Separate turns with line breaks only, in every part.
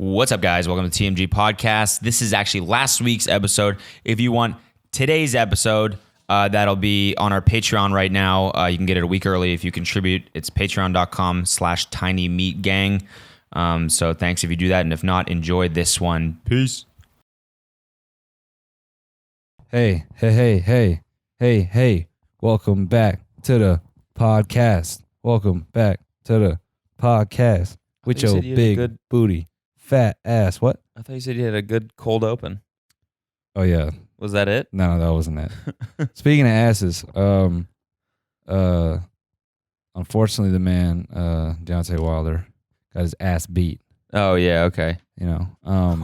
What's up, guys? Welcome to TMG Podcast. This is actually last week's episode. If you want today's episode, that'll be on our Patreon right now. You can get it a week early if you contribute. It's patreon.com/tinymeatgang. So thanks if you do that. And if not, enjoy this one. Peace.
Hey. Welcome back to the podcast. Welcome back to the podcast with your big booty, fat ass. What?
I thought you said you had a good cold open.
Oh, yeah.
Was that it?
No, that wasn't it. Speaking of asses, unfortunately, the man, Deontay Wilder, got his ass beat.
Oh, yeah, okay.
You know,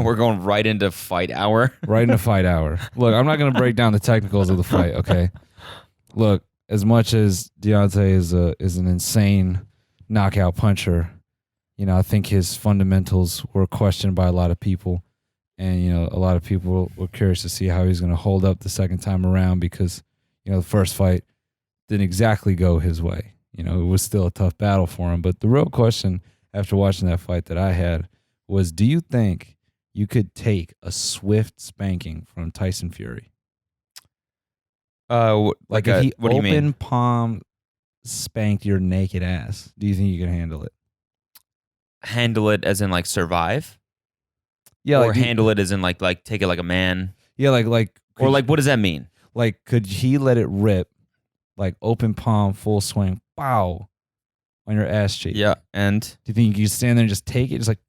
we're going right into fight hour.
Right into fight hour. Look, I'm not going to break down the technicals of the fight, okay? Look, as much as Deontay is an insane knockout puncher, you know, I think his fundamentals were questioned by a lot of people. And, you know, a lot of people were curious to see how he's going to hold up the second time around because, you know, the first fight didn't exactly go his way. You know, it was still a tough battle for him. But the real question after watching that fight that I had was, do you think you could take a swift spanking from Tyson Fury?
Like
if he
what do you mean?
open palm spanked your naked ass, do you think you can handle it?
Handle it as in like survive?
Yeah,
or handle it as in like take it like a man?
Yeah, like
or like what does that mean?
Like could he let it rip, like open palm, full swing, pow, on your ass cheek?
Yeah, and
do you think you can stand there and just take it, just like?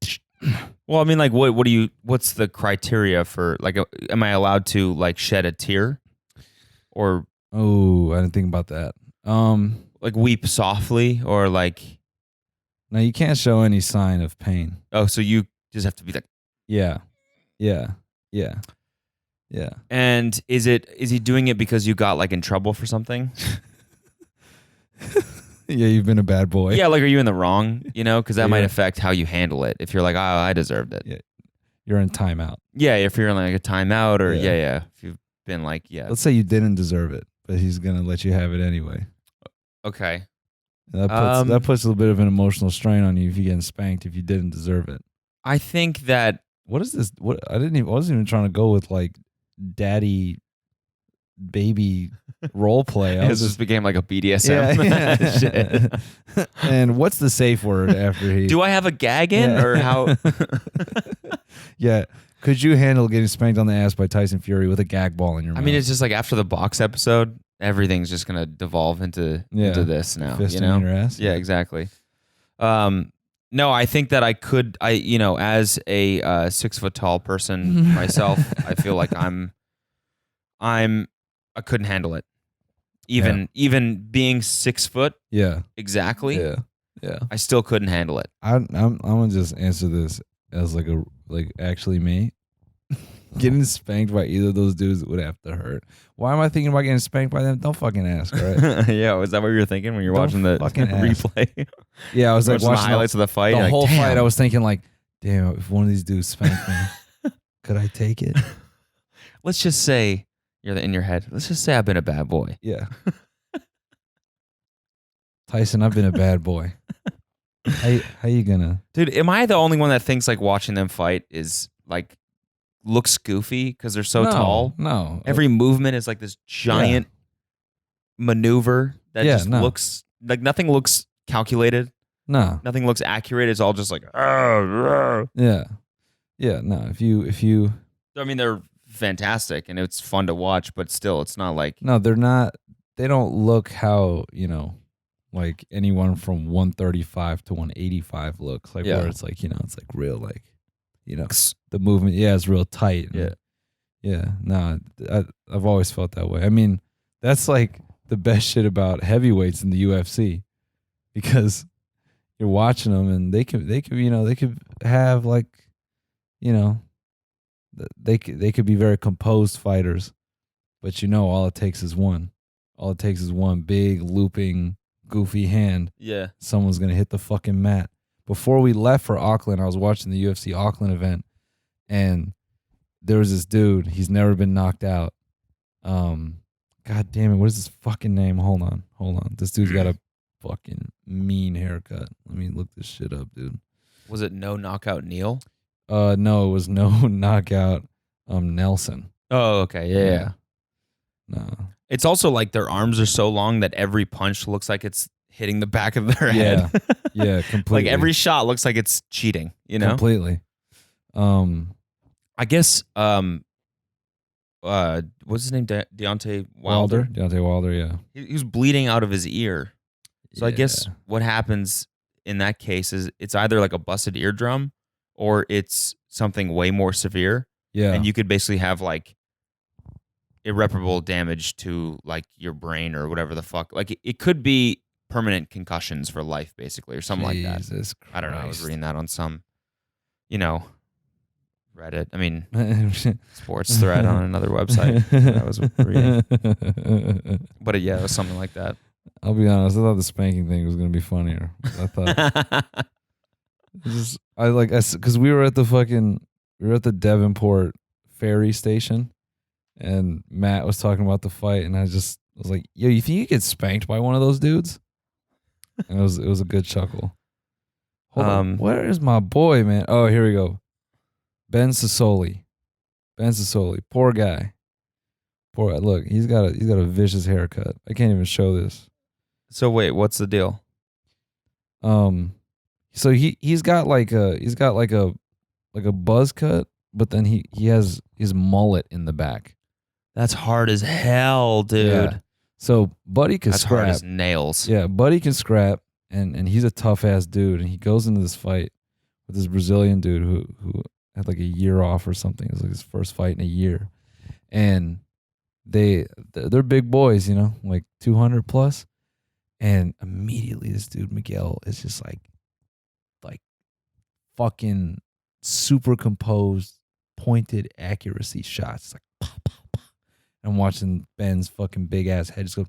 Well, I mean, like what's the criteria for like? Am I allowed to like shed a tear? Or
I didn't think about that.
Like weep softly, or like
no, you can't show any sign of pain.
Oh, so you just have to be like,
yeah.
And is he doing it because you got like in trouble for something?
Yeah, you've been a bad boy.
Yeah, like are you in the wrong? You know, because that
Yeah.
might affect how you handle it. If you're like, oh, I deserved it.
Yeah, you're in timeout.
Yeah, if you're in like a timeout, or
Yeah.
yeah. If you've been like, yeah.
Let's say you didn't deserve it, but he's gonna let you have it anyway.
Okay.
And that puts a little bit of an emotional strain on you if you're getting spanked if you didn't deserve it.
I think that
What is this? What I wasn't even trying to go with like daddy baby role play.
it just became like a BDSM. Shit.
And what's the safe word after he?
Do I have a gag in or how?
Yeah. Could you handle getting spanked on the ass by Tyson Fury with a gag ball in your mouth?
I mean, it's just like after the box episode, everything's just gonna devolve into this now.
Fisting
You know?
in your ass.
Yeah, exactly. No, I think that I could. As a 6 foot tall person myself, I feel like I couldn't handle it. Even being 6 foot.
Yeah.
Exactly.
Yeah.
I still couldn't handle it.
I'm gonna just answer this as actually me. Getting spanked by either of those dudes would have to hurt. Why am I thinking about getting spanked by them? Don't fucking ask, right?
Yeah, was that what you were thinking when you were watching the
replay? Yeah, I was like watching
the highlights of the fight.
The whole
damn.
fight, I was thinking like, damn, if one of these dudes spanked me, could I take it?
Let's just say you're in your head. Let's just say I've been a bad boy.
Yeah. Tyson, I've been a bad boy. How you gonna?
Dude, am I the only one that thinks like watching them fight is like looks goofy because they're so tall?
No.
Every movement is like this giant maneuver that looks like nothing looks calculated.
No.
Nothing looks accurate. It's all just like yeah.
Yeah, no. If you
I mean, they're fantastic and it's fun to watch, but still it's not like
no, they're not. They don't look how, you know, like anyone from 135 to 185 looks like, where it's like, you know, it's like real, like, you know, the movement, it's real tight. Yeah. No, I've always felt that way. I mean, that's like the best shit about heavyweights in the UFC, because you're watching them and they could have like, you know, they could be very composed fighters, but you know, all it takes is one big looping goofy hand.
Yeah.
Someone's going to hit the fucking mat. Before we left for Auckland, I was watching the UFC Auckland event, and there was this dude. He's never been knocked out. God damn it. What is his fucking name? Hold on. This dude's got a fucking mean haircut. Let me look this shit up, dude.
Was it No Knockout Neil?
No, it was no knockout. Nelson.
Oh, okay. Yeah.
No.
It's also like their arms are so long that every punch looks like it's hitting the back of their
Yeah.
head.
Yeah, completely.
Like every shot looks like it's cheating, you know?
Completely.
I guess what's his name? Deontay Wilder.
Deontay Wilder, yeah.
He was bleeding out of his ear. So I guess
Yeah.
what happens in that case is it's either like a busted eardrum or it's something way more severe.
Yeah.
And you could basically have like irreparable damage to like your brain or whatever the fuck. Like it could be permanent concussions for life, basically, or something like that.
Jesus
I don't know. I was reading that on some, Reddit. I mean,
Christ.
sports thread on another website that I was reading. But yeah, it was something like that.
I'll be honest. I thought the spanking thing was gonna be funnier. I thought because we were at the Devonport ferry station, and Matt was talking about the fight, and I was like, "Yo, you think you get spanked by one of those dudes?" And it was a good chuckle. Hold on, where is my boy, man? Oh, here we go. Ben Sassoli. Poor guy. Look, he's got a vicious haircut. I can't even show this.
So wait, what's the deal?
So he's got like a buzz cut, but then he has his mullet in the back.
That's hard as hell, dude.
Yeah. So Buddy can
That's
scrap.
hard as nails.
Yeah, Buddy can scrap, and he's a tough ass dude, and he goes into this fight with this Brazilian dude who had like a year off or something. It was like his first fight in a year, and they're big boys, like 200 plus, and immediately this dude Miguel is just like fucking super composed, pointed accuracy shots. It's like pop, pop, pop. I'm watching Ben's fucking big ass head just go,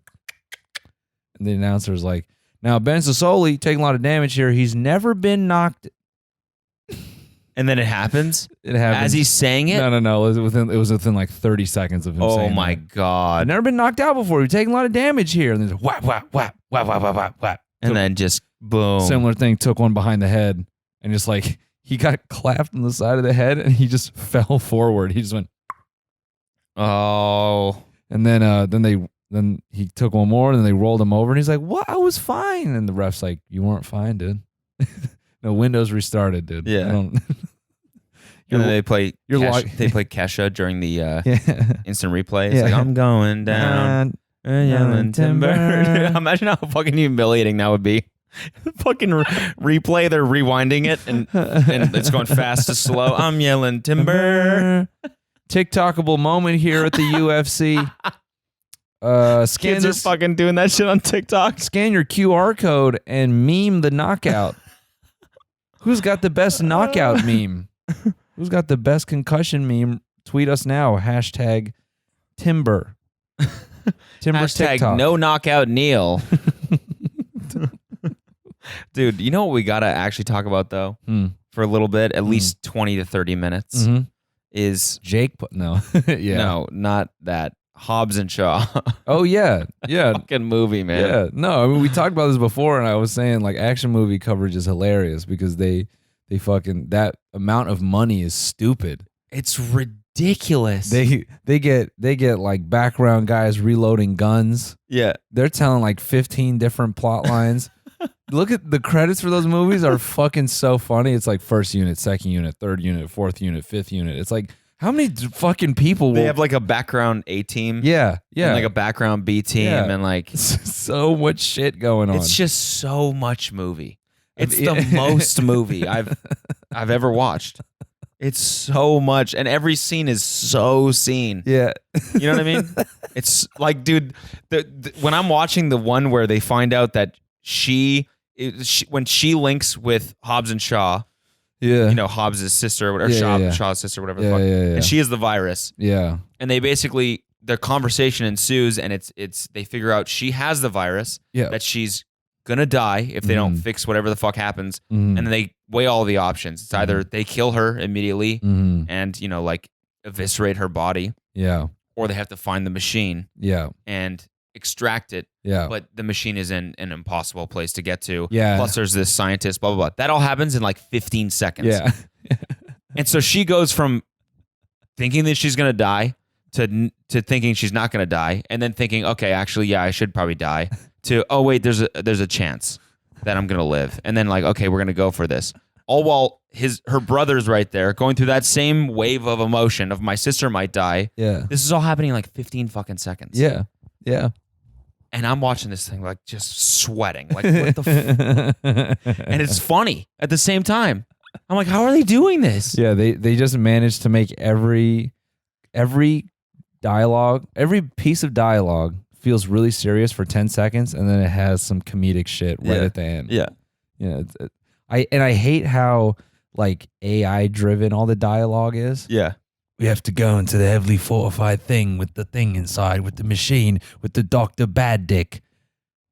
and the announcer's like, "Now Ben Sassoli taking a lot of damage here. He's never been knocked."
And then it happens?
It happens.
As he's saying it?
No. It was within like 30 seconds of him saying
Oh my
that.
God.
I've never been knocked out before. He's taking a lot of damage here. And then just whap, whap, whap, whap, whap, whap, whap, whap.
And then just boom.
Similar thing, took one behind the head and just like, he got clapped on the side of the head and he just fell forward. He just went.
Oh.
And then he took one more and then they rolled him over and he's like, "What? I was fine." And the ref's like, "You weren't fine, dude." No, Windows restarted, dude.
Yeah. And then they play Kesha during the instant replay. It's like, "I'm going down, yelling timber." Imagine how fucking humiliating that would be. Fucking replay, they're rewinding it and it's going fast to slow. "I'm yelling timber."
TikTokable moment here at the UFC.
Kids are fucking doing that shit on TikTok.
Scan your QR code and meme the knockout. Who's got the best knockout meme? Who's got the best concussion meme? Tweet us now. Hashtag Timber. Timber's
Hashtag
TikTok.
no knockout Neil. Dude, you know what we gotta actually talk about though? For a little bit, at least 20 to 30 minutes, is
Jake. No, yeah,
no, not that. Hobbs and Shaw.
Oh yeah, yeah.
Fucking movie, man.
Yeah, no. I mean, we talked about this before, and I was saying like action movie coverage is hilarious because they fucking that amount of money is stupid.
It's ridiculous.
They get like background guys reloading guns.
Yeah,
they're telling like 15 different plot lines. Look at the credits for those movies are fucking so funny. It's like first unit, second unit, third unit, fourth unit, fifth unit. It's like, how many fucking people?
They have like a background A team.
Yeah.
And like a background B team, and like
so much shit going on.
It's just so much movie. It's the most movie I've ever watched. It's so much, and every scene is so seen.
Yeah,
you know what I mean. It's like, dude, when I'm watching the one where they find out that when she links with Hobbs and Shaw.
Yeah,
Hobbs' sister or Shaw's sister, whatever the fuck. And she is the virus.
Yeah.
And they basically, their conversation ensues and it's they figure out she has the virus, that she's gonna die if they don't fix whatever the fuck happens. And then they weigh all the options. It's either they kill her immediately and, like eviscerate her body.
Yeah.
Or they have to find the machine.
Yeah.
And extract it.
Yeah.
But the machine is in an impossible place to get to.
Yeah.
Plus there's this scientist, blah, blah, blah. That all happens in like 15 seconds.
Yeah.
And so she goes from thinking that she's going to die to thinking she's not going to die, and then thinking, okay, actually, yeah, I should probably die, to, oh, wait, there's a chance that I'm going to live. And then like, okay, we're going to go for this. All while her brother's right there going through that same wave of emotion of my sister might die.
Yeah.
This is all happening in like 15 fucking seconds.
Yeah. Yeah.
And I'm watching this thing like just sweating. Like, what the and it's funny at the same time. I'm like, how are they doing this?
Yeah, they just managed to make every dialogue, every piece of dialogue feels really serious for 10 seconds, and then it has some comedic shit right at the end.
Yeah.
You know, I hate how like AI driven all the dialogue is.
Yeah.
We have to go into the heavily fortified thing with the thing inside, with the machine, with the Dr. Bad Dick,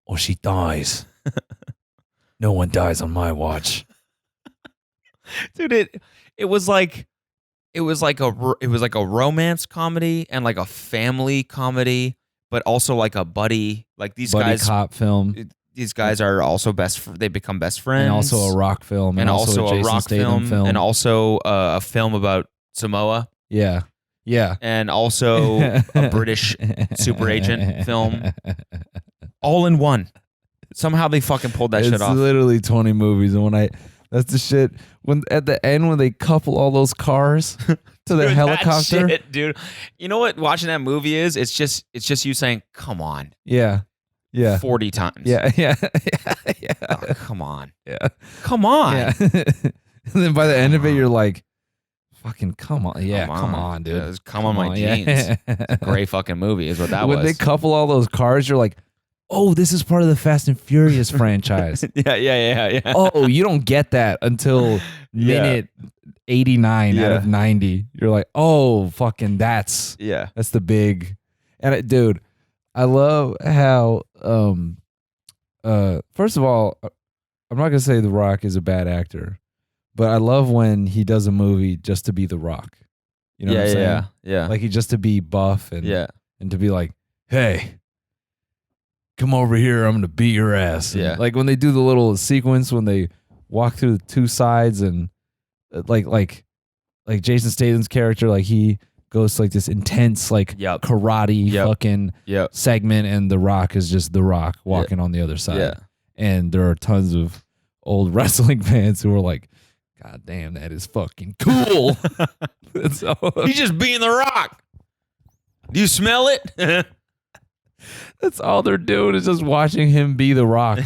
or she dies. No one dies on my watch.
Dude, it was like a romance comedy and like a family comedy, but also like a buddy, like these
buddy
guys
cop film.
These guys are also they become best friends,
and also a rock film,
and also a
Jason
rock
Statham film,
and also a film about Samoa.
Yeah. Yeah.
And also a British super agent film. All in one. Somehow they fucking pulled that shit off.
It's literally 20 movies. And that's the shit. When at the end, when they couple all those cars to the helicopter.
That shit, dude. You know what watching that movie is? It's just you saying, come on.
Yeah. Yeah.
40 times.
Yeah. Yeah.
Yeah. Oh, come on.
Yeah.
Come on.
Yeah. And then by the end of it, you're like, fucking come on. Yeah, come on, dude.
Yeah, come on my jeans.
Yeah.
It's a great fucking movie is what that was.
When they couple all those cars, you're like, oh, this is part of the Fast and Furious franchise.
Yeah.
Oh, you don't get that until minute 89 out of 90. You're like, oh, fucking that's the big. And dude, I love how first of all, I'm not gonna say The Rock is a bad actor, but I love when he does a movie just to be The Rock. You know what I'm saying?
Yeah.
Like he just to be buff and to be like, hey, come over here, I'm gonna beat your ass. And like when they do the little sequence when they walk through the two sides and like Jason Statham's character, like he goes to like this intense like karate fucking segment, and The Rock is just The Rock walking on the other side. Yeah. And there are tons of old wrestling fans who are like, God damn, that is fucking cool. So,
he's just being The Rock. Do you smell it?
That's all they're doing is just watching him be The Rock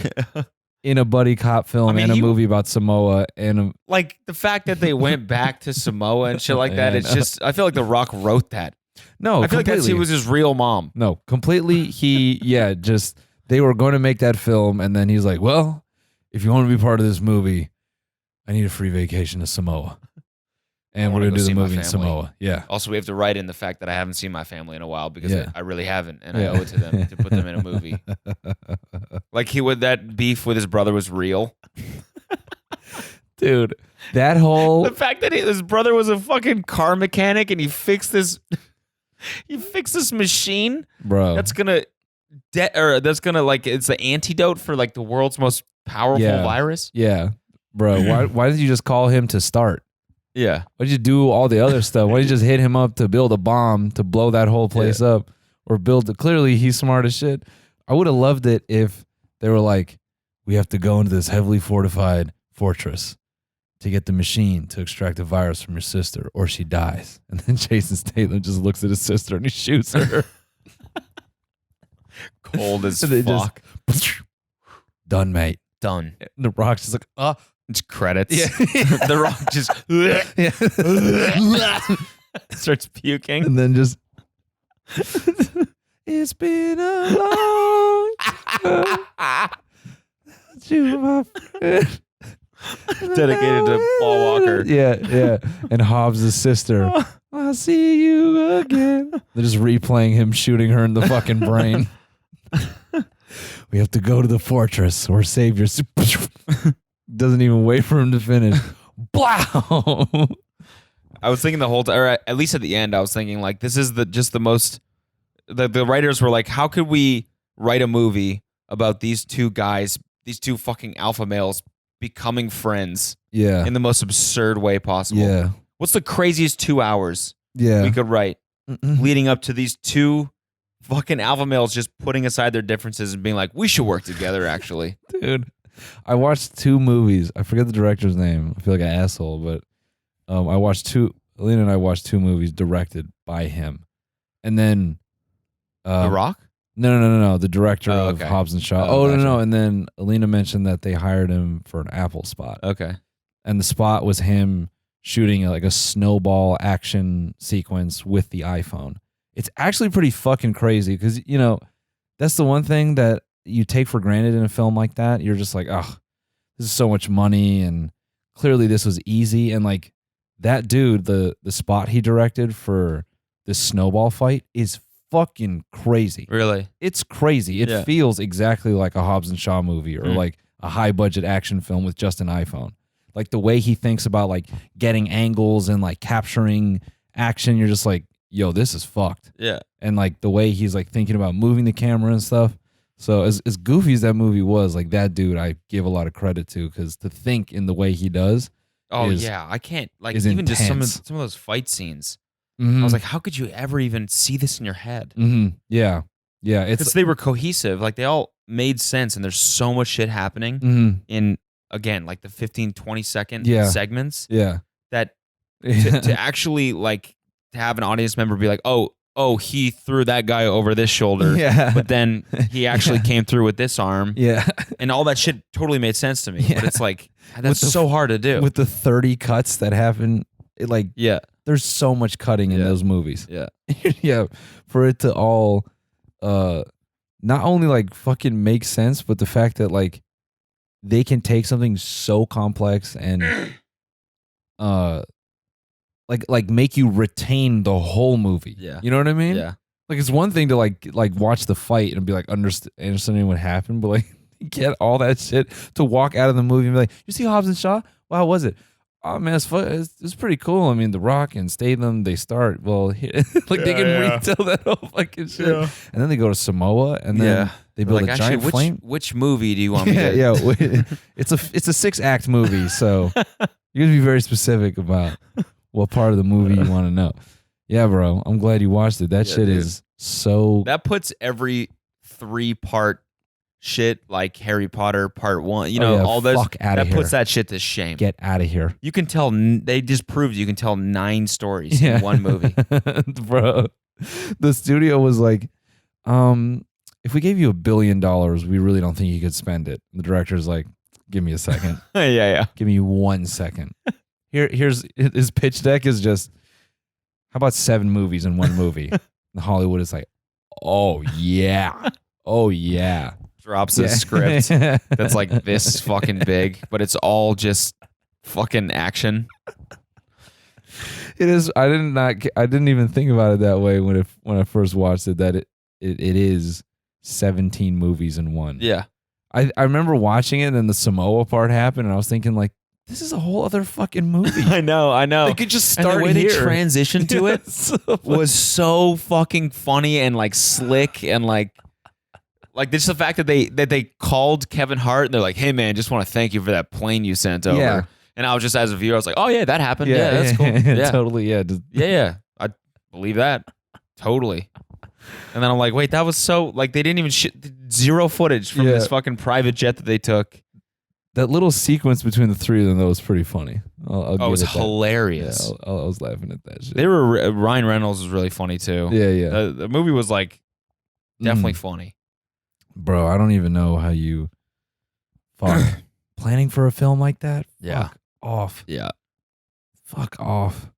in a buddy cop film and a movie about Samoa. And
like the fact that they went back to Samoa and shit like that, it's just, I feel like The Rock wrote that.
No,
I feel like he was his real mom.
No, completely. Just they were going to make that film, and then he's like, well, if you want to be part of this movie, I need a free vacation to Samoa. And we're going to do the movie in Samoa. Yeah.
Also, we have to write in the fact that I haven't seen my family in a while because I really haven't, and I owe it to them to put them in a movie. Like that beef with his brother was real.
Dude, that whole...
The fact that his brother was a fucking car mechanic and he fixed this machine,
bro.
That's gonna like, it's the antidote for like the world's most powerful virus.
Yeah. Bro, why did you just call him to start?
Yeah.
Why did you do all the other stuff? Why did you just hit him up to build a bomb to blow that whole place up? Or clearly he's smart as shit. I would have loved it if they were like, we have to go into this heavily fortified fortress to get the machine to extract the virus from your sister, or she dies. And then Jason Statham just looks at his sister and he shoots her.
Cold as fuck.
Done, mate.
Done.
And The Rock's just like,
it's credits. Yeah. The Rock just starts puking.
And then just, it's been a long time. You, my friend.
Dedicated to Paul Walker.
Yeah. And Hobbs' sister. I'll see you again. They're just replaying him shooting her in the fucking brain. We have to go to the fortress or save your... Doesn't even wait for him to finish. Blow!
I was thinking the whole time, or at least at the end, I was thinking like, this is the most... The writers were like, how could we write a movie about these two guys, these two fucking alpha males becoming friends in the most absurd way possible?
Yeah.
What's the craziest 2 hours
Yeah.
we could write leading up to these two fucking alpha males just putting aside their differences and being like, we should work together, actually.
Dude, I watched 2 movies. I forget the director's name. I feel like an asshole, but Alina and I watched 2 movies directed by him. And then
The Rock?
No. The director of
okay.
Hobbs and Shaw.
Oh, gotcha.
No. And then Alina mentioned that they hired him for an Apple spot.
Okay.
And the spot was him shooting like a snowball action sequence with the iPhone. It's actually pretty fucking crazy because, you know, that's the one thing that you take for granted in a film like that. You're just like, oh, this is so much money, and clearly this was easy. And like that dude, the spot he directed for this snowball fight is fucking crazy.
Really?
It's crazy. It feels exactly like a Hobbs and Shaw movie or like a high budget action film with just an iPhone. Like the way he thinks about like getting angles and like capturing action, you're just like, yo, this is fucked.
Yeah.
And like the way he's like thinking about moving the camera and stuff. So as goofy as that movie was, like that dude I give a lot of credit to, because to think in the way he does.
Oh yeah, I can't like
is
even just
intense.
some of those fight scenes.
Mhm.
I was like, how could you ever even see this in your head?
Yeah. Yeah.
Because they were cohesive. Like they all made sense, and there's so much shit happening in, again, like the 15, 20-second segments.
Yeah.
That to actually like to have an audience member be like, oh, he threw that guy over this shoulder.
Yeah.
But then he actually came through with this arm.
Yeah.
And all that shit totally made sense to me.
Yeah.
But it's like, that's so hard to do.
With the 30 cuts that happen, there's so much cutting in those movies.
Yeah.
Yeah. For it to all not only like fucking make sense, but the fact that like they can take something so complex and like make you retain the whole movie.
Yeah.
You know what I mean?
Yeah.
Like it's one thing to like watch the fight and be like understanding what happened, but like get all that shit to walk out of the movie and be like, you see Hobbs and Shaw? Wow, how was it? Oh man, it's pretty cool. I mean, The Rock and Statham, they start like they can retell that whole fucking shit, and then they go to Samoa, and then they build a giant flame.
Which movie do you want me to?
Yeah, it's a 6-act movie, so you gotta be very specific about what part of the movie you want to know. Yeah, bro, I'm glad you watched it. That shit is so.
That puts every 3-part shit like Harry Potter Part 1, all those. That puts that shit to shame.
Get out of here.
You can tell. They just proved you can tell 9 stories in one movie,
bro. The studio was like, if we gave you $1 billion, we really don't think you could spend it. The director's like, give me a second.
Yeah.
Give me 1 second. Here's his pitch deck is just, how about 7 movies in one movie? And Hollywood is like, oh yeah.
Drops a script that's like this fucking big, but it's all just fucking action.
It is. I didn't even think about it that way when I first watched it. That it is 17 movies in one.
Yeah.
I remember watching it, and then the Samoa part happened, and I was thinking like, this is a whole other fucking movie.
I know.
They could just start
and the way
here.
they transitioned to it was so fucking funny and like slick and like just the fact that they called Kevin Hart and they're like, hey man, just want to thank you for that plane you sent over.
Yeah.
And I was just, as a viewer, I was like, oh yeah, that happened. Yeah, that's cool. Yeah.
Totally. Yeah.
Yeah. I believe that. Totally. And then I'm like, wait, that was so like they didn't even zero footage from this fucking private jet that they took.
That little sequence between the 3 of them, that was pretty funny.
It was hilarious.
Yeah, I was laughing at that shit.
Ryan Reynolds was really funny too.
Yeah.
The movie was like definitely funny.
Bro, I don't even know how you planning for a film like that.
Yeah.
Fuck off.
Yeah.
Fuck off.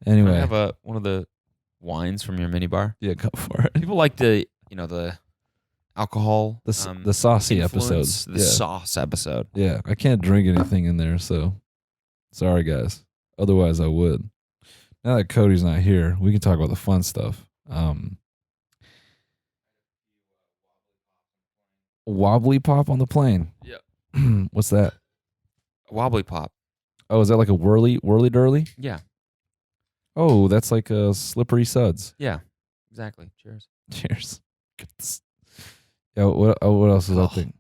Anyway,
I have one of the wines from your minibar.
Yeah, go for it.
People like the alcohol,
the saucy
influence,
episodes,
the sauce episode.
Yeah, I can't drink anything in there, so sorry guys. Otherwise, I would. Now that Cody's not here, we can talk about the fun stuff. Wobbly pop on the plane.
Yeah.
What's that?
Wobbly pop.
Oh, is that like a whirly durly?
Yeah.
Oh, that's like a slippery suds.
Yeah. Exactly. Cheers.
Cheers. Yeah. What else is out there?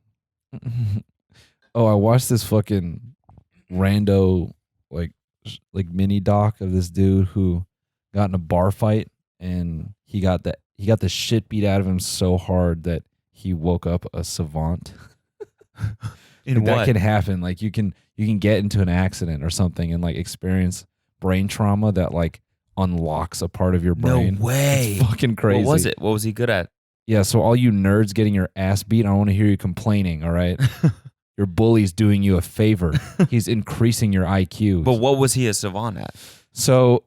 Oh, I watched this fucking rando like like mini doc of this dude who got in a bar fight and he got the shit beat out of him so hard that he woke up a savant.
In
That
what?
can happen. Like you can get into an accident or something and like experience brain trauma that like unlocks a part of your brain.
No way.
It's fucking crazy.
What was it? What was he good at?
Yeah, so all you nerds getting your ass beat, I don't want to hear you complaining, all right? Your bully's doing you a favor. He's increasing your IQ.
But what was he a savant at?
So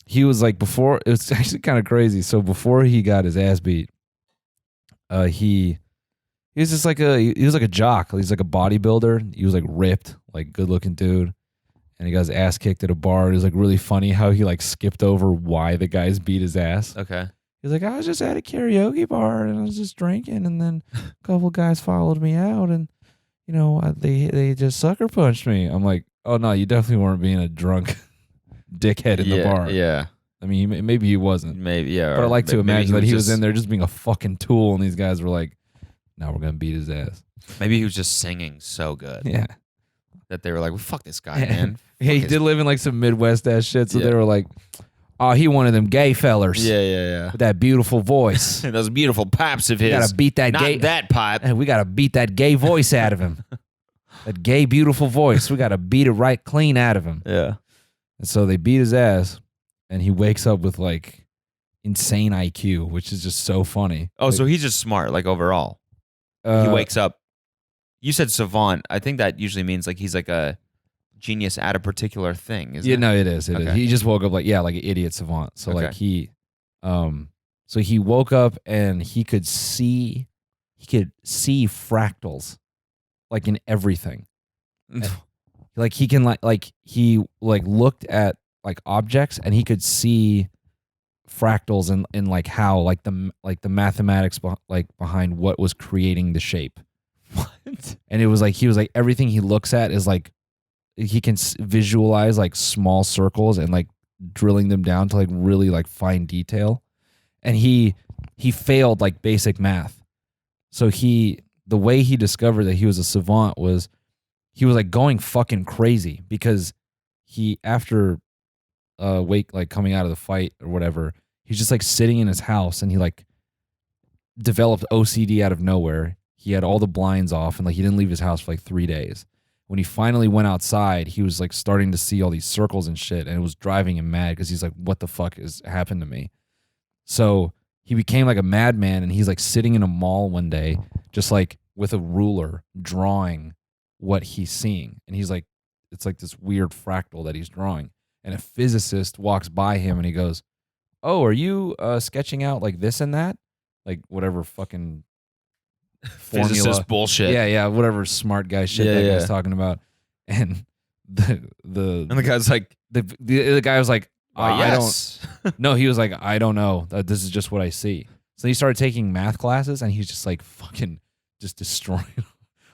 he was like before, it was actually kind of crazy. So before he got his ass beat, he was just like he was like a jock. He's like a bodybuilder. He was like ripped, like good looking dude. And he got his ass kicked at a bar. It was like really funny how he like skipped over why the guys beat his ass.
Okay.
He's like, I was just at a karaoke bar and I was just drinking, and then a couple guys followed me out, and you know they just sucker punched me. I'm like, oh no, you definitely weren't being a drunk dickhead in the bar.
Yeah.
I mean, maybe he wasn't.
Maybe, yeah.
But I like to imagine that he was
just
in there just being a fucking tool, and these guys were like, now we're gonna beat his ass.
Maybe he was just singing so good.
Yeah.
That they were like, well, fuck this guy, man.
Yeah, he did live in like some Midwest ass shit, so they were like, oh, he one of them gay fellers.
Yeah.
With that beautiful voice.
Those beautiful pipes of his.
We gotta beat that
Not
gay.
that pipe.
We gotta beat that gay voice out of him. That gay, beautiful voice. We gotta beat it right clean out of him.
Yeah.
And so they beat his ass, and he wakes up with like insane IQ, which is just so funny.
Oh,
like,
so he's just smart, like overall. He wakes up. You said savant. I think that usually means like he's like a genius at a particular thing. Isn't it?
No, it is. It is.
Okay.
He just woke up like an idiot savant. So like so he woke up and he could see fractals, like in everything. Like he can he looked at like objects and he could see fractals in like how like the mathematics behind what was creating the shape.
What?
And it was like he was like everything he looks at is like he can visualize like small circles and like drilling them down to like really like fine detail. And he failed like basic math. So the way he discovered that he was a savant was he was like going fucking crazy because he after coming out of the fight or whatever, he's just like sitting in his house and he like developed OCD out of nowhere. He had all the blinds off and like he didn't leave his house for like 3 days. When he finally went outside, he was like starting to see all these circles and shit, and it was driving him mad because he's like, what the fuck has happened to me? So he became like a madman, and he's like sitting in a mall one day, just like with a ruler drawing what he's seeing. And he's like, it's like this weird fractal that he's drawing. And a physicist walks by him and he goes, oh, are you sketching out like this and that? Like whatever fucking formula.
Physicist bullshit.
Yeah, whatever smart guy shit that guy's talking about. And the
guy's like,
the guy was like,
yes.
I don't. No, he was like, I don't know. This is just what I see. So he started taking math classes, and he's just like fucking just destroying,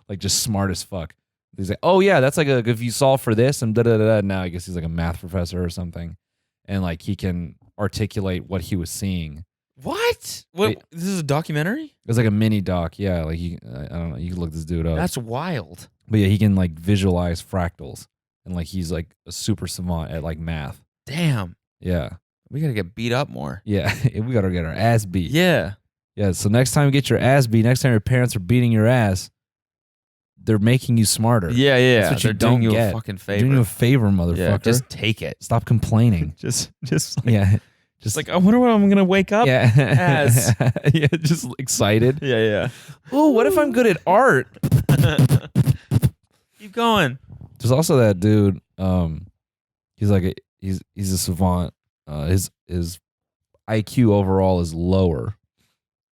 like just smart as fuck. He's like, oh yeah, that's like if you solve for this and da da da. Now I guess he's like a math professor or something, and like he can articulate what he was seeing.
What? This is a documentary?
It was like a mini doc. Yeah, like I don't know. You can look this dude up.
That's wild.
But yeah, he can like visualize fractals, and like he's like a super savant at like math.
Damn.
Yeah.
We gotta get beat up more.
Yeah, we gotta get our ass beat.
Yeah.
Yeah, so next time you get your ass beat, next time your parents are beating your ass, they're making you smarter.
Yeah.
That's what you
They're
don't
doing you
get.
a fucking favor.
They're doing you a favor, motherfucker.
Yeah, just take it.
Stop complaining.
just like,
yeah.
Just like, I wonder what I'm gonna wake up as.
Yeah, just excited.
Yeah.
Ooh, what if I'm good at art?
Keep going.
There's also that dude. He's like he's a savant. His IQ overall is lower.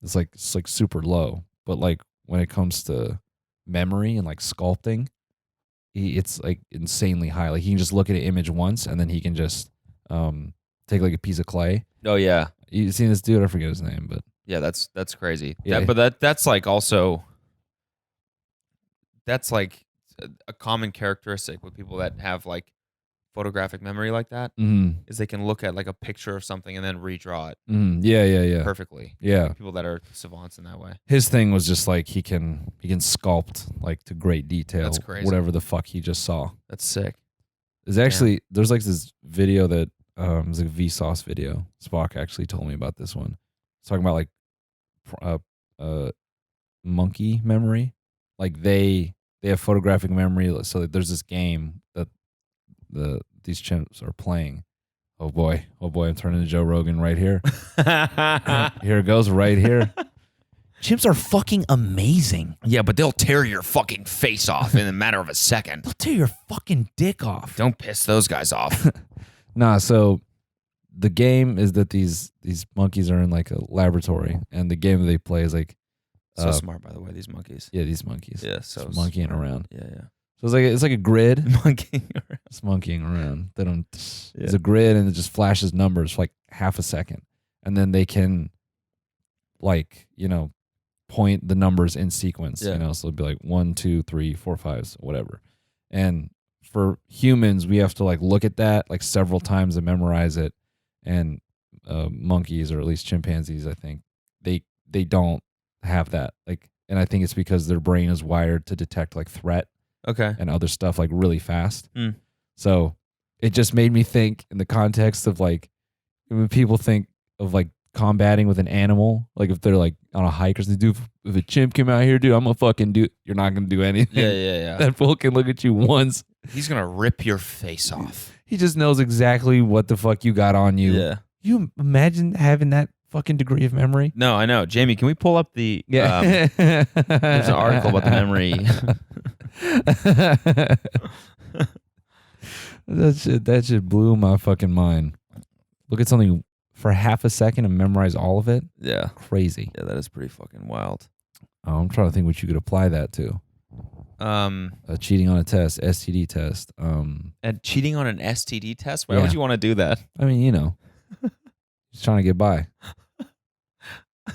It's like super low. But like when it comes to memory and like sculpting, it's like insanely high. Like he can just look at an image once and then he can just take like a piece of clay.
Oh yeah.
You seen this dude? I forget his name, but
yeah, that's crazy.
Yeah.
But that's like also that's like a common characteristic with people that have like photographic memory like that is they can look at like a picture of something and then redraw it.
Yeah.
Perfectly.
Yeah.
People that are savants in that way.
His thing was just like he can sculpt like to great detail.
That's crazy.
Whatever the fuck he just saw.
That's sick.
There's actually there's like this video that it's like a Vsauce video. Spock actually told me about this one. It's talking about like monkey memory. Like they have photographic memory. So there's this game that these chimps are playing. Oh boy, I'm turning to Joe Rogan right here. Here it goes right here. Chimps are fucking amazing.
Yeah, but they'll tear your fucking face off in a matter of a second.
They'll tear your fucking dick off.
Don't piss those guys off.
Nah, so the game is that these monkeys are in like a laboratory, and the game that they play is like
So smart, by the way, these monkeys.
yeah, these monkeys.
Yeah, so
just monkeying around.
Yeah.
So it's like a grid.
Monkeying around.
It's monkeying around. They don't. It's a grid, and it just flashes numbers for like half a second, and then they can, like, point the numbers in sequence. So it'll be like 1, 2, 3, 4, 5, whatever. And for humans, we have to like look at that like several times and memorize it. And monkeys, or at least chimpanzees, I think they don't have that. Like, and I think it's because their brain is wired to detect like threat.
Okay.
And other stuff like really fast.
Mm.
So it just made me think in the context of like when people think of like combating with an animal, like if they're like on a hike or something, dude, if a chimp came out here, dude, I'm gonna fucking do. You're not gonna do anything.
Yeah.
That fool can look at you once.
He's gonna rip your face off.
He just knows exactly what the fuck you got on you.
Yeah.
You imagine having that fucking degree of memory?
No, I know. Jamie, can we pull up the?
Yeah.
There's an article about the memory.
That shit blew my fucking mind. Look at something for half a second and memorize all of it.
Yeah.
Crazy.
Yeah, that is pretty fucking wild.
Oh, I'm trying to think what you could apply that to. Cheating on a test, STD test.
And cheating on an STD test? Why would you want to do that?
I mean, just trying to get by.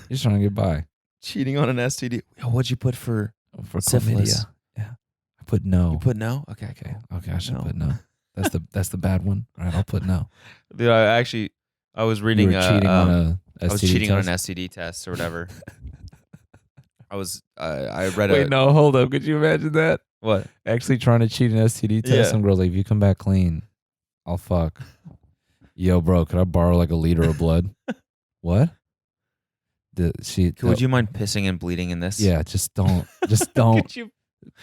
Just trying to get by.
Cheating on an STD. What'd you put for syphilis?
Chlamydia. Yeah, I put no.
You put no? Okay.
I should put no. That's the bad one. All right, I'll put no.
Dude, I was reading.
You were cheating on a STD
I was cheating
test?
on an STD test or whatever. I read
Wait, no, hold up. Could you imagine that?
What?
Actually trying to cheat an STD test.
Yeah.
Some girl's like, if you come back clean, I'll fuck. Yo, bro, could I borrow like a liter of blood? What?
Would you mind pissing and bleeding in this?
Yeah, just don't.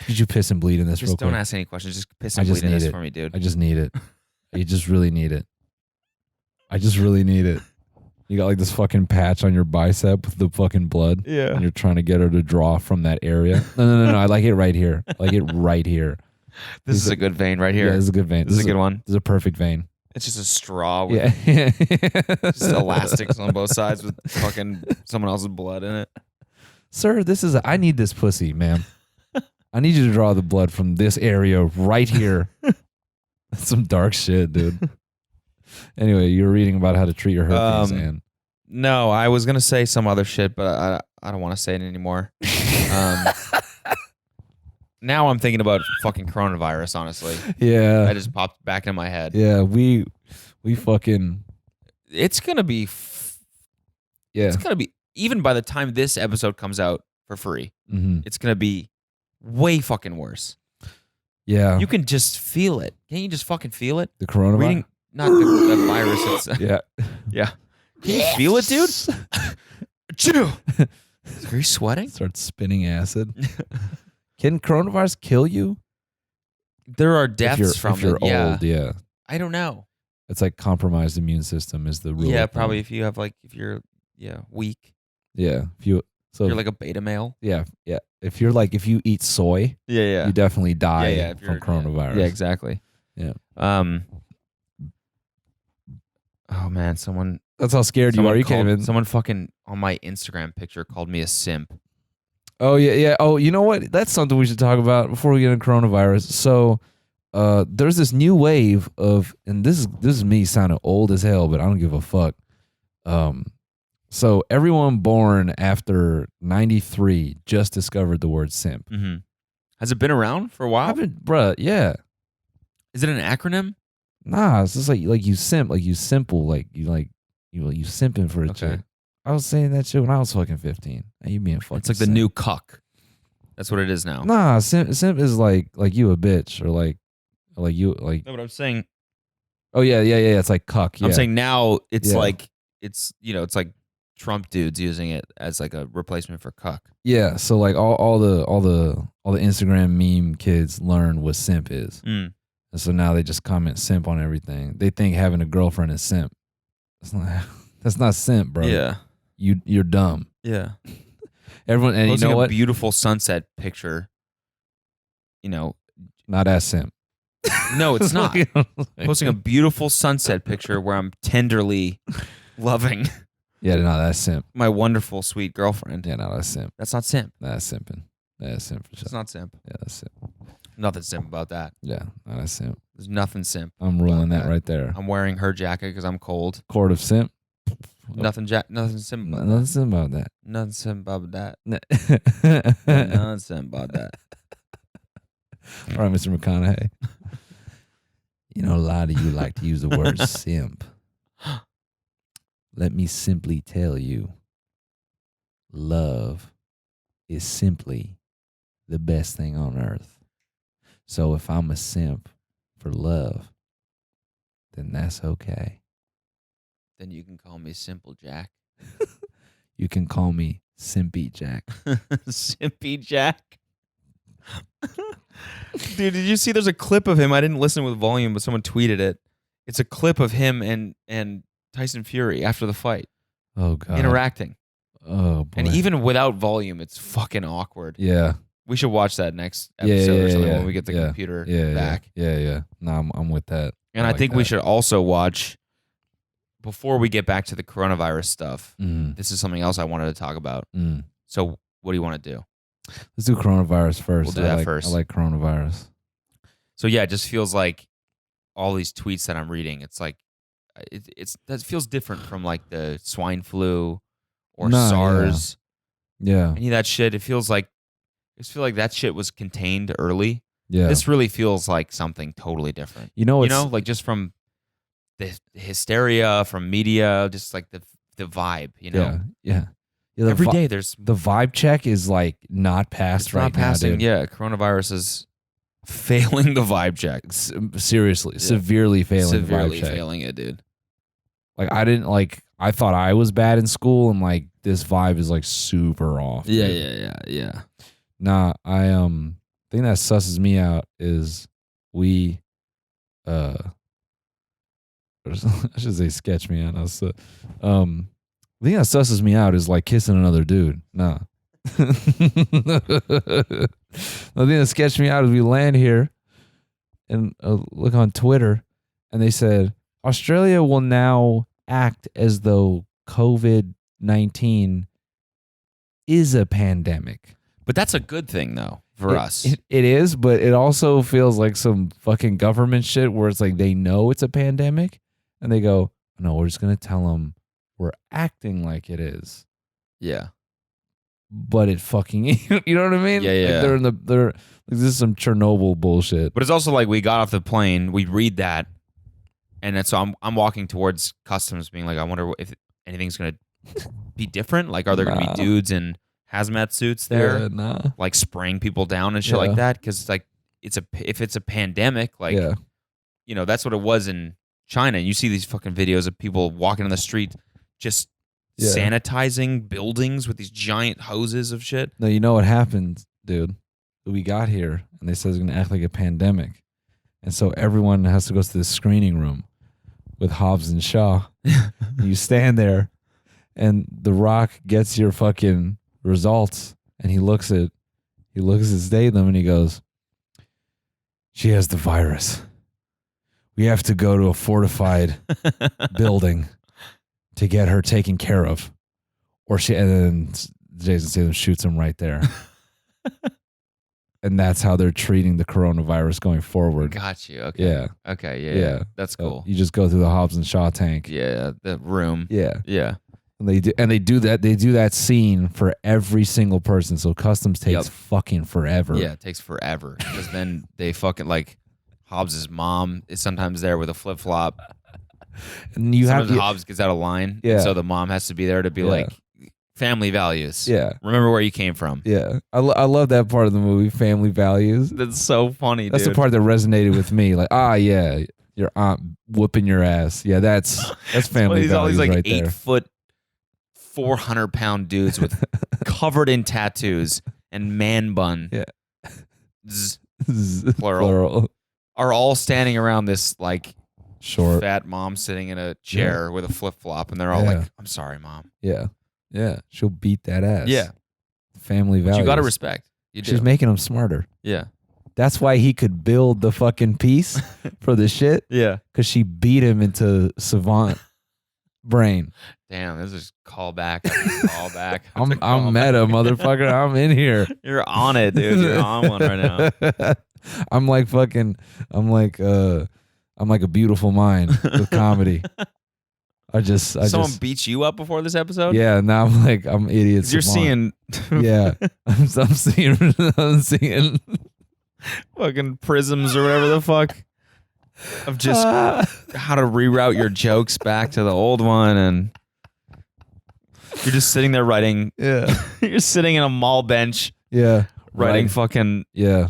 Could you piss and bleed in this real
Just
quick?
don't ask any questions. Just piss and bleed in this for me, dude.
I just need it. You just really need it. I just really need it. You got like this fucking patch on your bicep with the fucking blood.
Yeah.
And you're trying to get her to draw from that area. No. I like it right here. I like it right here.
This is a good vein right here.
Yeah, this is a good vein.
This is a good one.
This is a perfect vein.
It's just a straw with just elastics on both sides with fucking someone else's blood in it.
Sir, I need this pussy, ma'am. I need you to draw the blood from this area right here. That's some dark shit, dude. Anyway, you were reading about how to treat your herpes, and
no, I was gonna say some other shit, but I don't want to say it anymore. Now I'm thinking about fucking coronavirus. Honestly,
yeah,
I just popped back in my head.
Yeah, we fucking.
It's gonna be. It's gonna be, even by the time this episode comes out for free.
Mm-hmm.
It's gonna be way fucking worse.
Yeah,
you can just feel it. Can't you just fucking feel it?
The coronavirus.
Not the virus. It's,
yeah.
Can you feel it, dude? Chew. Are you sweating?
Start spinning acid. Can coronavirus kill you?
There are deaths from
if you're
it.
Old, yeah.
I don't know.
It's like compromised immune system is the rule.
Yeah, probably if you have if you're weak.
Yeah,
you're like a beta male.
Yeah. If you eat soy, you definitely die from coronavirus.
Yeah, exactly.
Yeah.
Oh man, someone.
That's how scared you are. You can't even.
Someone fucking on my Instagram picture called me a simp.
Oh yeah. Oh, you know what? That's something we should talk about before we get into coronavirus. So, there's this new wave of, and this is me sounding old as hell, but I don't give a fuck. So everyone born after 93 just discovered the word simp.
Mm-hmm. Has it been around for a while?
Bruh, yeah.
Is it an acronym?
Nah, it's just like you simp, like you simple, like you simping for a chick. I was saying that shit when I was fucking 15. And you being fucking.
It's like the new cuck. That's what it is now.
Nah, simp is like you a bitch, or like Like you like.
No, but I'm saying.
Oh yeah. It's like cuck. Yeah.
I'm saying now it's like it's it's like Trump dudes using it as like a replacement for cuck.
Yeah. So like all the Instagram meme kids learn what simp is, and so now they just comment simp on everything. They think having a girlfriend is simp. That's not simp, bro.
Yeah.
You're dumb.
Yeah.
Everyone, and
Posting
you know
a
what?
beautiful sunset picture.
Not as simp.
No, it's not. Posting a beautiful sunset picture where I'm tenderly loving.
Yeah, no, that's simp.
My wonderful, sweet girlfriend.
Yeah, no, that's simp.
That's not simp.
That's simping. That's simp for sure.
It's not simp.
Yeah, that's simp.
Nothing simp about that.
Yeah, no, that's simp.
There's nothing simp.
I'm ruling that right there.
I'm wearing her jacket because I'm cold.
Court of simp.
Nothing simp about
Nothing simp about that.
Nothing simp about that. Nothing simp about that.
All right, Mr. McConaughey. You know, a lot of you like to use the word simp. Let me simply tell you, love is simply the best thing on earth. So if I'm a simp for love, then that's okay.
Then you can call me Simple Jack.
You can call me Simpy Jack.
Simpy Jack. Dude, did you see there's a clip of him? I didn't listen with volume, but someone tweeted it. It's a clip of him and Tyson Fury after the fight.
Oh, God.
Interacting.
Oh, boy.
And even without volume, it's fucking awkward.
Yeah.
We should watch that next episode or something when we get the
yeah,
computer
yeah,
back.
Yeah. No, I'm with that.
And I think we should also watch, before we get back to the coronavirus stuff, this is something else I wanted to talk about. So what do you want to do?
Let's do coronavirus first.
We'll do that first.
I like coronavirus.
So yeah, it just feels like all these tweets that I'm reading, it's like, that feels different from like the swine flu or SARS.
Yeah.
Any of that shit. It feels like that shit was contained early.
Yeah.
This really feels like something totally different. Like just from the hysteria, from media, just like the vibe,
Yeah.
Every day there's
the vibe check is like not passed right now, dude.
Yeah, coronavirus is failing the vibe check.
Seriously, severely failing the vibe check.
Failing it, dude.
Like I thought I was bad in school, and like this vibe is like super off.
Yeah.
Nah, thing that susses me out is I should say sketch me out. The thing that susses me out is like kissing another dude. Nah. The thing that sketched me out is we land here and look on Twitter, and they said Australia will now act as though COVID-19 is a pandemic.
But that's a good thing though for us.
It is, but it also feels like some fucking government shit where it's like they know it's a pandemic and they go, no, we're just gonna tell them we're acting like it is.
Yeah.
But it fucking, you know what I mean?
Yeah.
Like they're like, this is some Chernobyl bullshit.
But it's also like we got off the plane, we read that, and then so I'm walking towards customs, being like, I wonder if anything's gonna be different. Like, are there gonna be dudes in hazmat suits there, like spraying people down and shit like that? Because like if it's a pandemic, like that's what it was in China. And you see these fucking videos of people walking on the street just sanitizing buildings with these giant hoses of shit.
No, you know what happened, dude? We got here and they said it's going to act like a pandemic. And so everyone has to go to the screening room with Hobbs and Shaw. You stand there and The Rock gets your fucking results and he looks at Statham and he goes, she has the virus. We have to go to a fortified building to get her taken care of. And then Jason Statham shoots him right there. And that's how they're treating the coronavirus going forward.
Got you. Okay.
Yeah.
Okay. Yeah. That's cool.
You just go through the Hobbs and Shaw tank.
Yeah. The room.
Yeah.
Yeah.
And they do that scene for every single person. So customs takes fucking forever.
Yeah, it takes forever. Because then they fucking like Hobbs' mom is sometimes there with a flip flop.
And
sometimes Hobbs gets out of line.
Yeah.
And so the mom has to be there to be like Family values.
Yeah.
Remember where you came from.
Yeah. I love that part of the movie, family values.
That's so funny,
That's
dude.
the part that resonated with me. Like, yeah, your aunt whooping your ass. Yeah, that's family values
all these like
right
8
there.
foot, 400-pound dudes with covered in tattoos and man bun.
Yeah.
Plural. Are all standing around this like
short
fat mom sitting in a chair with a flip flop, and they're all like, "I'm sorry, mom."
Yeah. Yeah. She'll beat that ass.
Yeah.
Family values.
You got to respect. You do.
She's making him smarter.
Yeah.
That's why he could build the fucking piece for the shit.
Yeah.
Because she beat him into savant brain.
Damn, this is call back. Call back.
I'm meta, motherfucker. I'm in here.
You're on it, dude. You're on one right now.
I'm like a beautiful mind with comedy.
Someone beat you up before this episode?
Yeah, now I'm idiot.
You're seeing
yeah. I'm seeing
fucking prisms or whatever the fuck of just how to reroute your jokes back to the old one, and you're just sitting there writing.
Yeah.
You're sitting in a mall bench.
Yeah.
Writing fucking.
Yeah.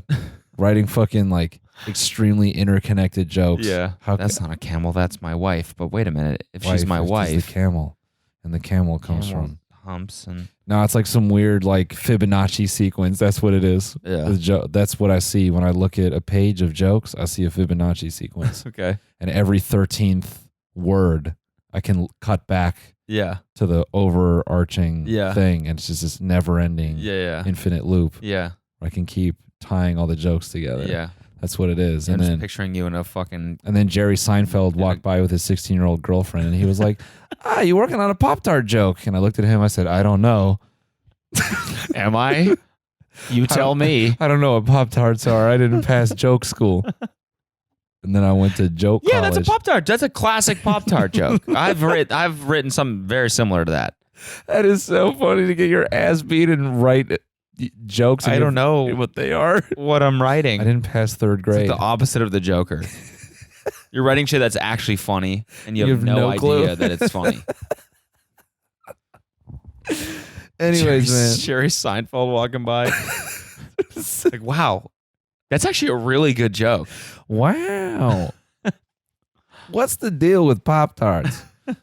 Writing fucking like extremely interconnected jokes.
Yeah. That's not a camel. That's my wife. But wait a minute. If she's my wife,
the camel, and the camel comes from
humps and.
No, it's like some weird like Fibonacci sequence. That's what it is.
Yeah.
That's what I see when I look at a page of jokes. I see a Fibonacci sequence.
Okay.
And every 13th word, I can cut back.
Yeah.
To the overarching thing, and it's just this never-ending, infinite loop.
Yeah.
Where I can keep tying all the jokes together.
Yeah.
That's what it is.
I'm just picturing you in a fucking.
And then Jerry Seinfeld walked by with his 16-year-old girlfriend, and he was like, you working on a Pop-Tart joke? And I looked at him, I said, I don't know.
Am I? You tell me.
I don't know what Pop-Tarts are. I didn't pass joke school. And then I went to joke college.
Yeah, that's a Pop-Tart. That's a classic Pop-Tart joke. I've written something very similar to that.
That is so funny to get your ass beat and write jokes.
I don't know
what they are.
What I'm writing.
I didn't pass third grade.
It's like the opposite of the Joker. You're writing shit that's actually funny, and you have no idea that it's funny.
Anyways, man.
Jerry Seinfeld walking by. Like, wow. That's actually a really good joke.
Wow. What's the deal with Pop-Tarts?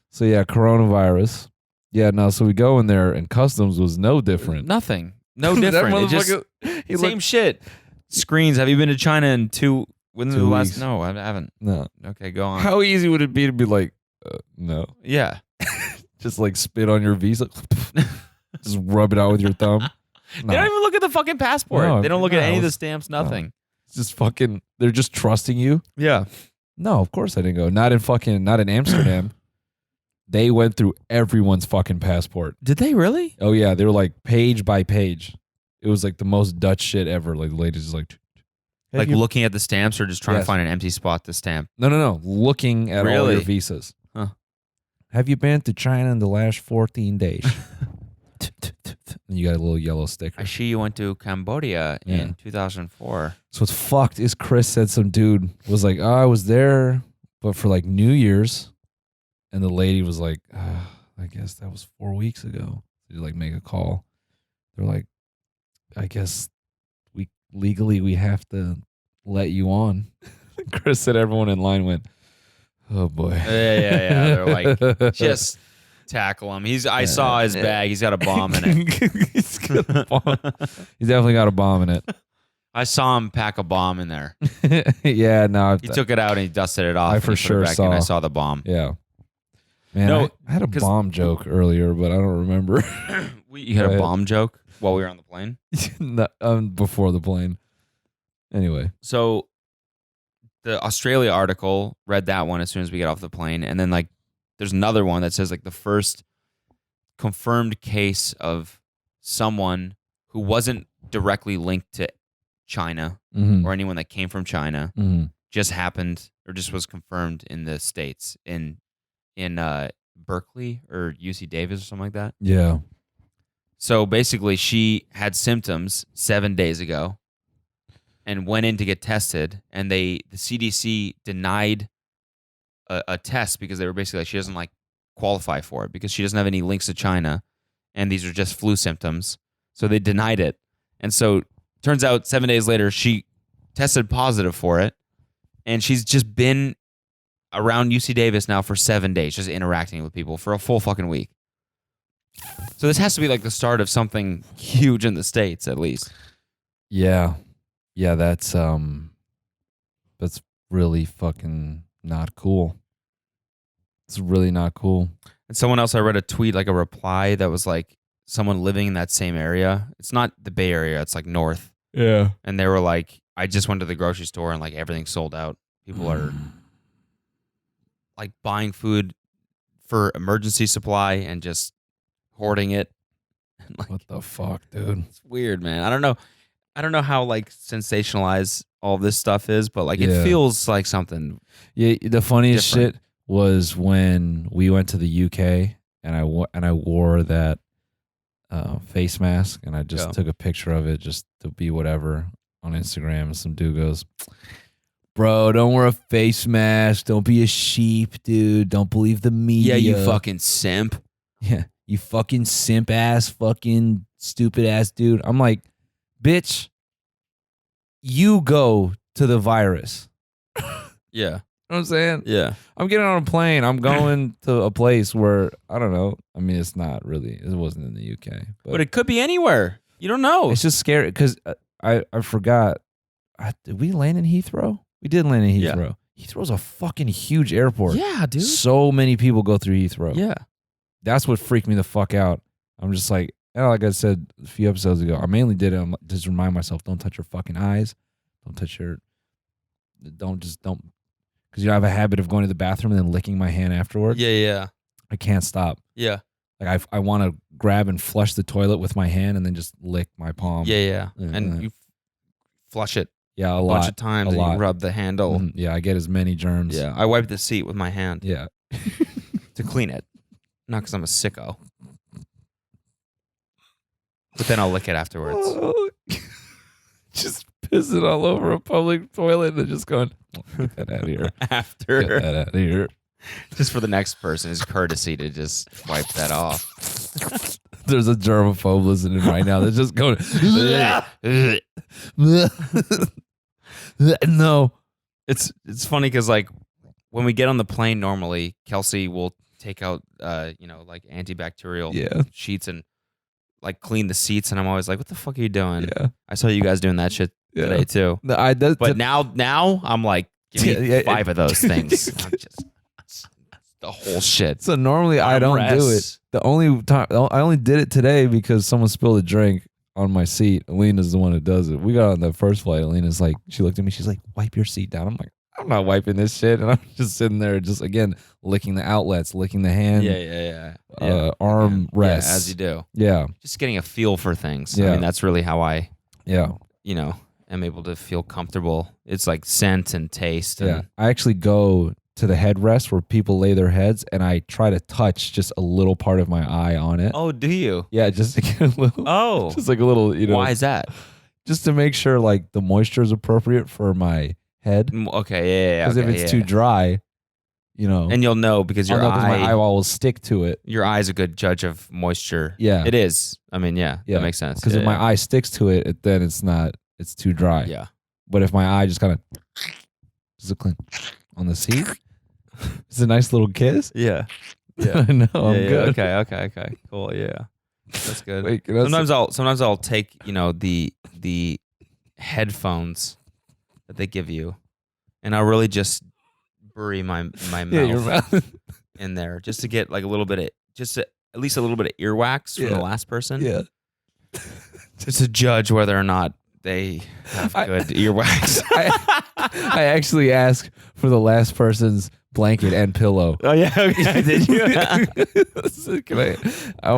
So yeah, coronavirus. Yeah, no, so we go in there and customs was no different.
Nothing. No different. It just same shit. Screens. Have you been to China in when's the last
weeks.
No, I haven't.
No.
Okay, go on.
How easy would it be to be like, no.
Yeah.
Just like spit on your visa. Just rub it out with your thumb.
No. They don't even look at the fucking passport.
No,
they don't look at any of the stamps, nothing.
It's just fucking, they're just trusting you.
Yeah.
No, of course I didn't go. Not in Amsterdam. They went through everyone's fucking passport.
Did they really?
Oh yeah, they were like page by page. It was like the most Dutch shit ever. Like the ladies just like
looking at the stamps or just trying to find an empty spot to stamp?
No. Looking at all your visas.
Huh.
Have you been to China in the last 14 days? And you got a little yellow sticker.
I see you went to Cambodia in 2004.
So what's fucked is Chris said some dude was like, I was there, but for like New Year's. And the lady was like, I guess that was 4 weeks ago. They like make a call. They're like, I guess we have to let you on. Chris said everyone in line went, oh boy.
Yeah. They're like, just tackle him. I saw his bag. He's got a bomb in it.
He's got a bomb. He's definitely got a bomb in it.
I saw him pack a bomb in there.
Yeah, no.
He took it out and he dusted it off.
I for sure saw.
I saw the bomb.
Yeah. Man, no, I had a bomb joke earlier, but I don't remember.
You had a bomb joke while we were on the plane?
Before the plane. Anyway.
So the Australia article, read that one as soon as we get off the plane. And then like there's another one that says like the first confirmed case of someone who wasn't directly linked to China or anyone that came from China just happened or just was confirmed in the States in Berkeley or UC Davis or something like that.
Yeah.
So basically she had symptoms 7 days ago and went in to get tested, and the CDC denied a test because they were basically like, she doesn't like qualify for it because she doesn't have any links to China and these are just flu symptoms. So they denied it. And so turns out 7 days later, she tested positive for it. And she's just been around UC Davis now for 7 days, just interacting with people for a full fucking week. So this has to be like the start of something huge in the States, at least.
Yeah. Yeah, that's really fucking not cool. It's really not cool.
And someone else, I read a tweet, like a reply that was like someone living in that same area. It's not the Bay Area, it's like north.
Yeah.
And they were like, I just went to the grocery store and like everything's sold out. People are like buying food for emergency supply and just hoarding it. Like,
what the fuck, dude?
It's weird, man. I don't know how like sensationalized all this stuff is, but like it feels like something.
Yeah, the funniest
different.
shit was when we went to the UK and I wore that face mask and I just took a picture of it just to be whatever on Instagram, and some dude goes, "Bro, don't wear a face mask. Don't be a sheep, dude. Don't believe the media.
Yeah, you fucking simp.
Yeah, you fucking simp ass, fucking stupid ass dude." I'm like, bitch, you go to the virus.
Yeah.
You know what I'm saying?
Yeah.
I'm getting on a plane. I'm going to a place where, I don't know. I mean, it's not really, it wasn't in the UK.
But it could be anywhere. You don't know.
It's just scary because I forgot. Did we land in Heathrow? We did land in Heathrow. Yeah. Heathrow's a fucking huge airport.
Yeah, dude.
So many people go through Heathrow.
Yeah.
That's what freaked me the fuck out. I'm just like, like I said a few episodes ago, I mainly did it just to remind myself, don't touch your fucking eyes. Don't touch your, don't. Because, I have a habit of going to the bathroom and then licking my hand afterwards.
Yeah.
I can't stop.
Yeah.
Like I want to grab and flush the toilet with my hand and then just lick my palm.
Yeah. And you flush it
a
bunch
lot
of times and you rub the handle.
Yeah, I get as many germs.
Yeah. I wipe the seat with my hand.
Yeah.
To clean it. Not because I'm a sicko. But then I'll lick it afterwards.
Just pissing all over a public toilet and just going, get that out of here.
After.
Get that out of here.
Just for the next person, it's courtesy to just wipe that off.
There's a germaphobe listening right now that's just going, no.
It's funny because like when we get on the plane normally, Kelsey will take out like antibacterial sheets and like clean the seats, and I'm always like, what the fuck are you doing?
Yeah.
I saw you guys doing that shit today too.
No,
but now I'm like, give me 5 of those things. I'm just the whole shit.
So normally I don't do it. The only time I only did it today because someone spilled a drink on my seat. Alina's the one who does it. We got on the first flight. Alina's like, she looked at me. She's like, wipe your seat down. I'm like, I'm not wiping this shit. And I'm just sitting there, just again licking the outlets, licking the hand. Arm rests.
Yeah, as you do.
Yeah.
Just getting a feel for things.
Yeah.
I mean, that's really how I.
Yeah.
Am able to feel comfortable. It's like scent and taste. And
I actually go to the headrest where people lay their heads, and I try to touch just a little part of my eye on it.
Oh, do you?
Yeah, just to get a little.
Oh,
just like a little.
Why is that?
Just to make sure like the moisture is appropriate for my head.
Okay, yeah.
Because if it's too dry,
and you'll know because
my eyeball will stick to it.
Your eye's a good judge of moisture.
Yeah,
it is. I mean, that makes sense.
Because if my eye sticks to it, then it's not. It's too dry.
Yeah.
But if my eye just kind of just a clean on the seat, it's a nice little kiss.
Yeah.
Yeah. No, I'm good.
Okay. Cool. Yeah. That's good.
Wait,
sometimes I'll take, the headphones that they give you, and I'll really just bury my mouth,
your mouth
in there just to get like a little bit of at least a little bit of earwax from the last person.
Yeah.
Just to judge whether or not they have good earwax.
I actually asked for the last person's blanket and pillow.
Oh yeah, okay. Did you?
I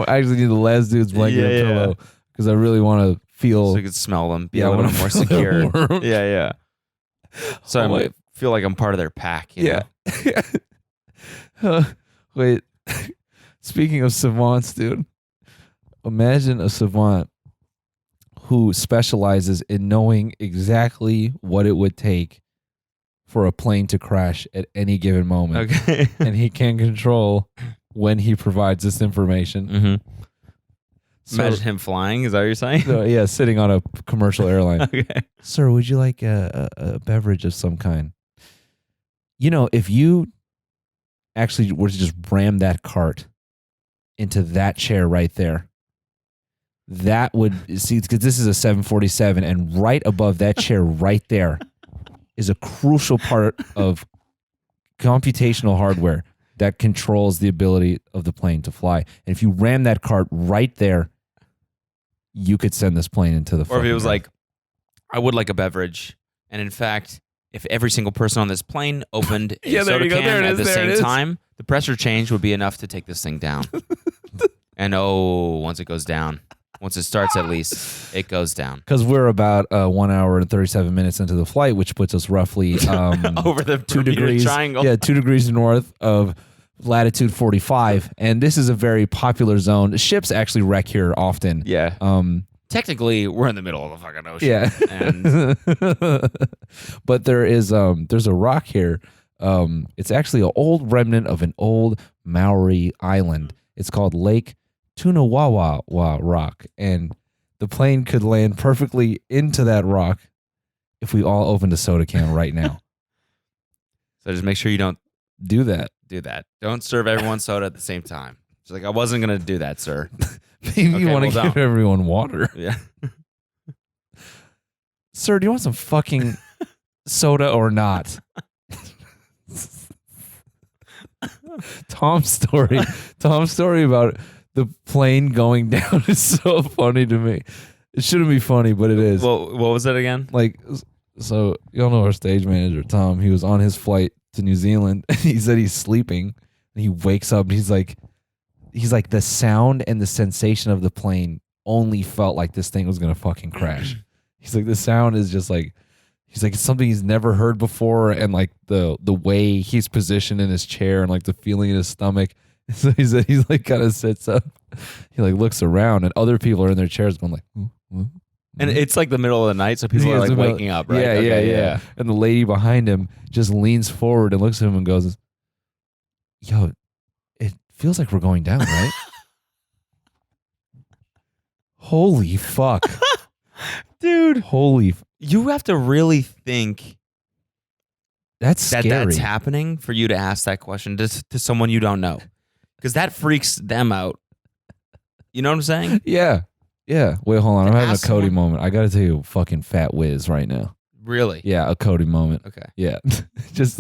actually need the last dude's blanket and pillow because I really want to feel.
So you can smell them, be a little more secure. Yeah. So I feel like I'm part of their pack. You
know? Wait. Speaking of savants, dude, imagine a savant who specializes in knowing exactly what it would take for a plane to crash at any given moment.
Okay.
And he can control when he provides this information.
Mm-hmm.
Imagine him flying. Is that what you're saying?
Yeah, sitting on a commercial airline.
Okay.
Sir, would you like a beverage of some kind? You know, if you actually were to just ram that cart into that chair right there, that would see, because this is a 747, and right above that chair right there is a crucial part of computational hardware that controls the ability of the plane to fly. And if you ram that cart right there, you could send this plane into the.
Or if it was like, I would like a beverage, and in fact, if every single person on this plane opened a soda can at the same time, the pressure change would be enough to take this thing down. And once it goes down, once it starts at least, it goes down.
Because we're about 1 hour and 37 minutes into the flight, which puts us roughly
over the
2 degrees
triangle.
Yeah, 2 degrees north of latitude 45. And this is a very popular zone. Ships actually wreck here often.
Yeah. Technically, we're in the middle of the fucking ocean.
Yeah.
And
but there's a rock here. It's actually an old remnant of an old Maori island. It's called Lake Tunawawa Rock, and the plane could land perfectly into that rock if we all opened a soda can right now.
So just make sure you don't
do that.
Don't serve everyone soda at the same time. She's like, I wasn't going to do that, sir.
Maybe you want to give everyone water.
Yeah.
Sir, do you want some fucking soda or not? Tom's story about the plane going down is so funny to me. It shouldn't be funny, but it is.
Well, what was it again?
Like, so y'all know our stage manager, Tom. He was on his flight to New Zealand, and he said he's sleeping, and he wakes up, and he's like, the sound and the sensation of the plane only felt like this thing was gonna fucking crash. He's like, the sound is just like, he's like, it's something he's never heard before, and like the way he's positioned in his chair and like the feeling in his stomach. So he's like kind of sits up, he like looks around, and other people are in their chairs going like,
and it's like the middle of the night, so people are like waking up, right?
Yeah. And the lady behind him just leans forward and looks at him and goes, "Yo, it feels like we're going down, right?" Holy fuck.
Dude.
Holy.
You have to really think
that's scary.
That's happening for you to ask that question to someone you don't know. Because that freaks them out. You know what I'm saying?
Yeah. Wait, hold on. I'm having a CODY moment. I got to tell you a fucking fat whiz right now.
Really?
Yeah, a CODY moment.
Okay.
Yeah. just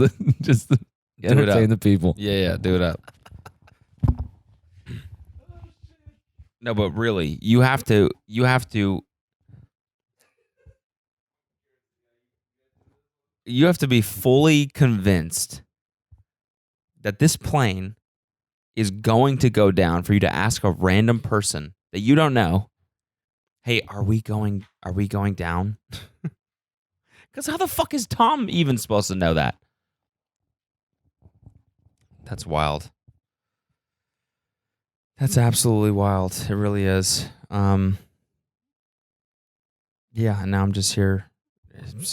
entertain the people.
Yeah, do it up. No, but really, you have to be fully convinced that this plane is going to go down for you to ask a random person that you don't know, "Hey, are we going down?" Because how the fuck is Tom even supposed to know that? That's wild. That's absolutely wild. It really is. Yeah, and now I'm just here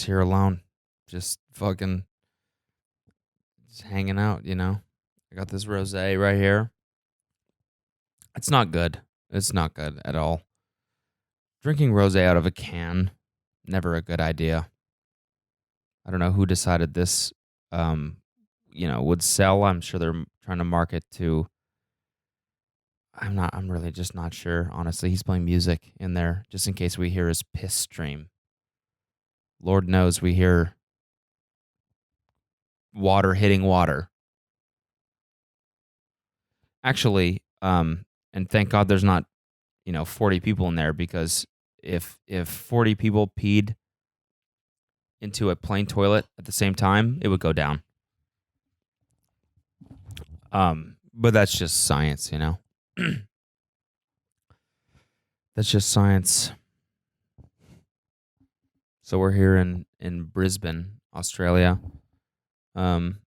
alone. Just fucking just hanging out, you know? I got this rosé right here. It's not good. It's not good at all. Drinking rosé out of a can, never a good idea. I don't know who decided this, would sell. I'm sure they're trying to market to... I'm really just not sure, honestly. He's playing music in there, just in case we hear his piss stream. Lord knows we hear water hitting water. Actually, and thank God there's not, 40 people in there, because if 40 people peed into a plane toilet at the same time, it would go down. But that's just science, That's just science. So we're here in Brisbane, Australia. And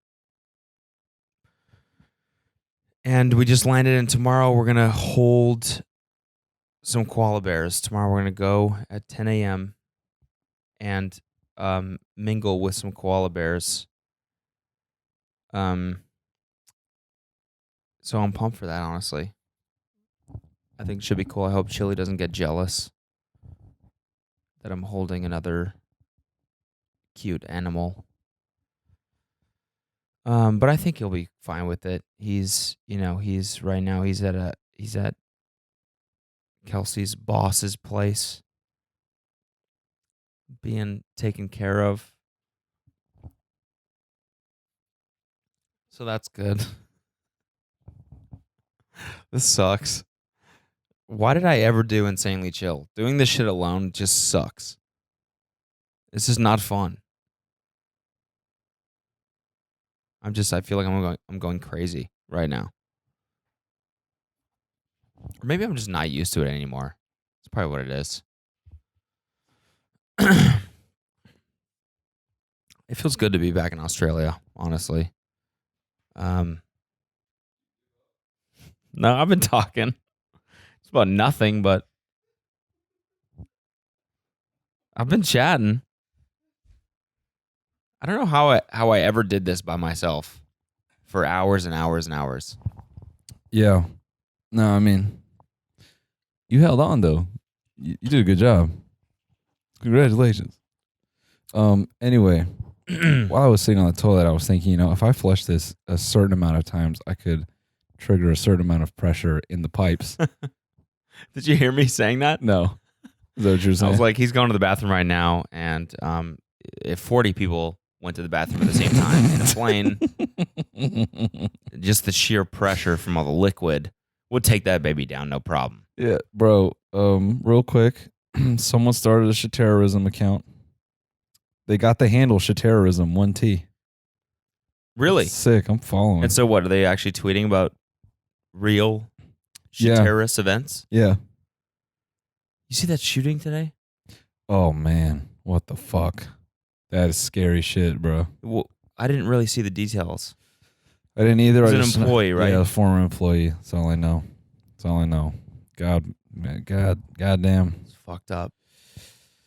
we just landed, and tomorrow we're going to hold some koala bears. Tomorrow we're going to go at 10 a.m. and mingle with some koala bears. So I'm pumped for that, honestly. I think it should be cool. I hope Chili doesn't get jealous that I'm holding another cute animal. But I think he'll be fine with it. He's right now he's at Kelsey's boss's place, being taken care of. So that's good. This sucks. Why did I ever do Insanely Chill? Doing this shit alone just sucks. It's just not fun. I feel like I'm going crazy right now. Or maybe I'm just not used to it anymore. It's probably what it is. It feels good to be back in Australia, honestly. No, I've been talking. It's about nothing, but I've been chatting. I don't know how I ever did this by myself for hours and hours and hours.
Yeah. No, I mean, you held on though. You did a good job. Congratulations. Anyway, while I was sitting on the toilet, I was thinking, if I flush this a certain amount of times, I could trigger a certain amount of pressure in the pipes.
Did you hear me saying that?
No. Is that what you're saying?
I was like, he's going to the bathroom right now, and if 40 people went to the bathroom at the same time in a plane, just the sheer pressure from all the liquid would take that baby down, no problem.
Yeah, bro. Real quick, someone started a shit-terrorism account. They got the handle shit-terrorism, 1T.
Really?
That's sick. I'm following.
And so what, are they actually tweeting about real terrorist events?
Yeah.
You see that shooting today?
Oh, man. What the fuck? That is scary shit, bro.
Well, I didn't really see the details.
I didn't either.
It was an employee, right?
Yeah, a former employee. That's all I know. That's all I know. God damn.
It's fucked up.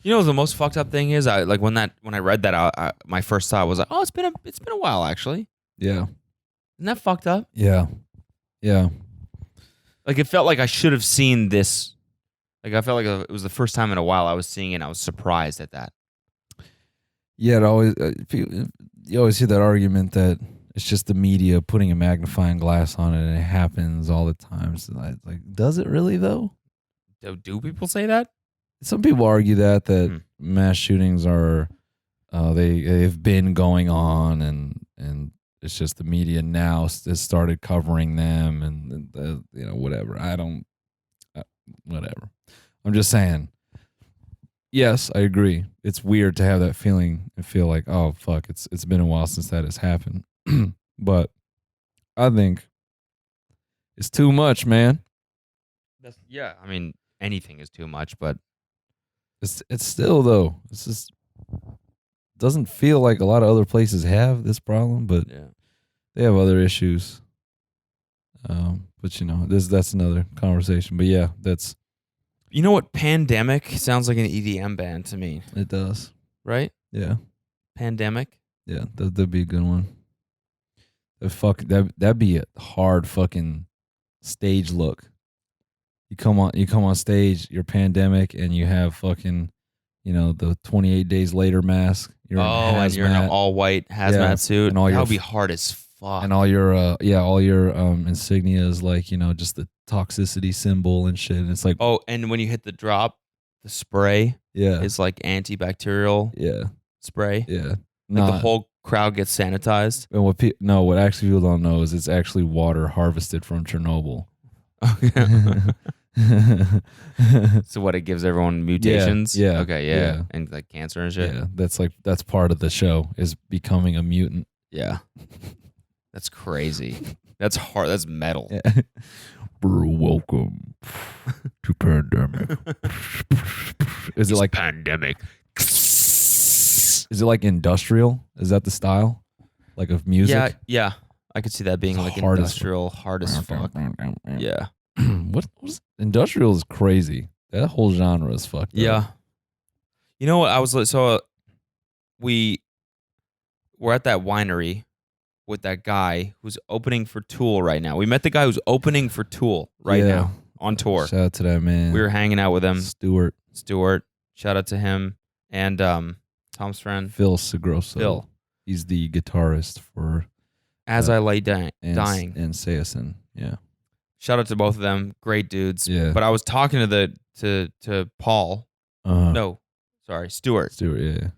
You know what the most fucked up thing is? When I read that, my first thought was like, oh, it's been a while actually.
Yeah.
Isn't that fucked up?
Yeah. Yeah.
Like, it felt like I should have seen this. Like, I felt like it was the first time in a while I was seeing it, and I was surprised at that.
Yeah, you always hear that argument that it's just the media putting a magnifying glass on it, and it happens all the time. So like, does it really though?
Do people say that?
Some people argue that mass shootings are they've been going on, and it's just the media now has started covering them, and whatever. Whatever. I'm just saying. Yes, I agree. It's weird to have that feeling and feel like, oh fuck, it's been a while since that has happened. But I think it's too much, man.
Yeah, I mean, anything is too much, but
It's still though. It's just doesn't feel like a lot of other places have this problem, but
yeah.
they have other issues. But that's another conversation. But yeah, that's.
You know what? Pandemic sounds like an EDM band to me.
It does.
Right?
Yeah.
Pandemic?
Yeah, that'd be a good one. That'd be a hard fucking stage look. You come on stage, you're Pandemic, and you have fucking, the 28 days later mask. You're
and you're in an all white hazmat suit.
And all
that would be hard as fuck.
And all your insignia is like, just the toxicity symbol and shit. And it's like,
oh, and when you hit the drop, the spray is like antibacterial spray.
Yeah.
Like the whole crowd gets sanitized.
And what actually people don't know is it's actually water harvested from Chernobyl.
So what, it gives everyone mutations?
Yeah.
Okay, yeah. And like cancer and shit.
Yeah, that's part of the show, is becoming a mutant.
Yeah. That's crazy. That's hard. That's metal.
Yeah. Welcome to Pandemic. Is it like
Pandemic?
Is it like industrial? Is that the style? Like of music?
Yeah. I could see that being like
hard
industrial, hard as fuck. Yeah.
What's industrial is crazy. That whole genre is fucked up.
Yeah. You know what? We're at that winery with that guy who's opening for Tool right now. We met the guy who's opening for Tool right now.
on tour.
Shout out to that man.
We were hanging out with him.
Stewart.
Shout out to him and Tom's friend
Phil Segroso.
Phil.
He's the guitarist for
As I Lay Dying.
and Sayson. Yeah.
Shout out to both of them. Great dudes.
Yeah.
But I was talking to Paul. No, sorry, Stewart.
Yeah.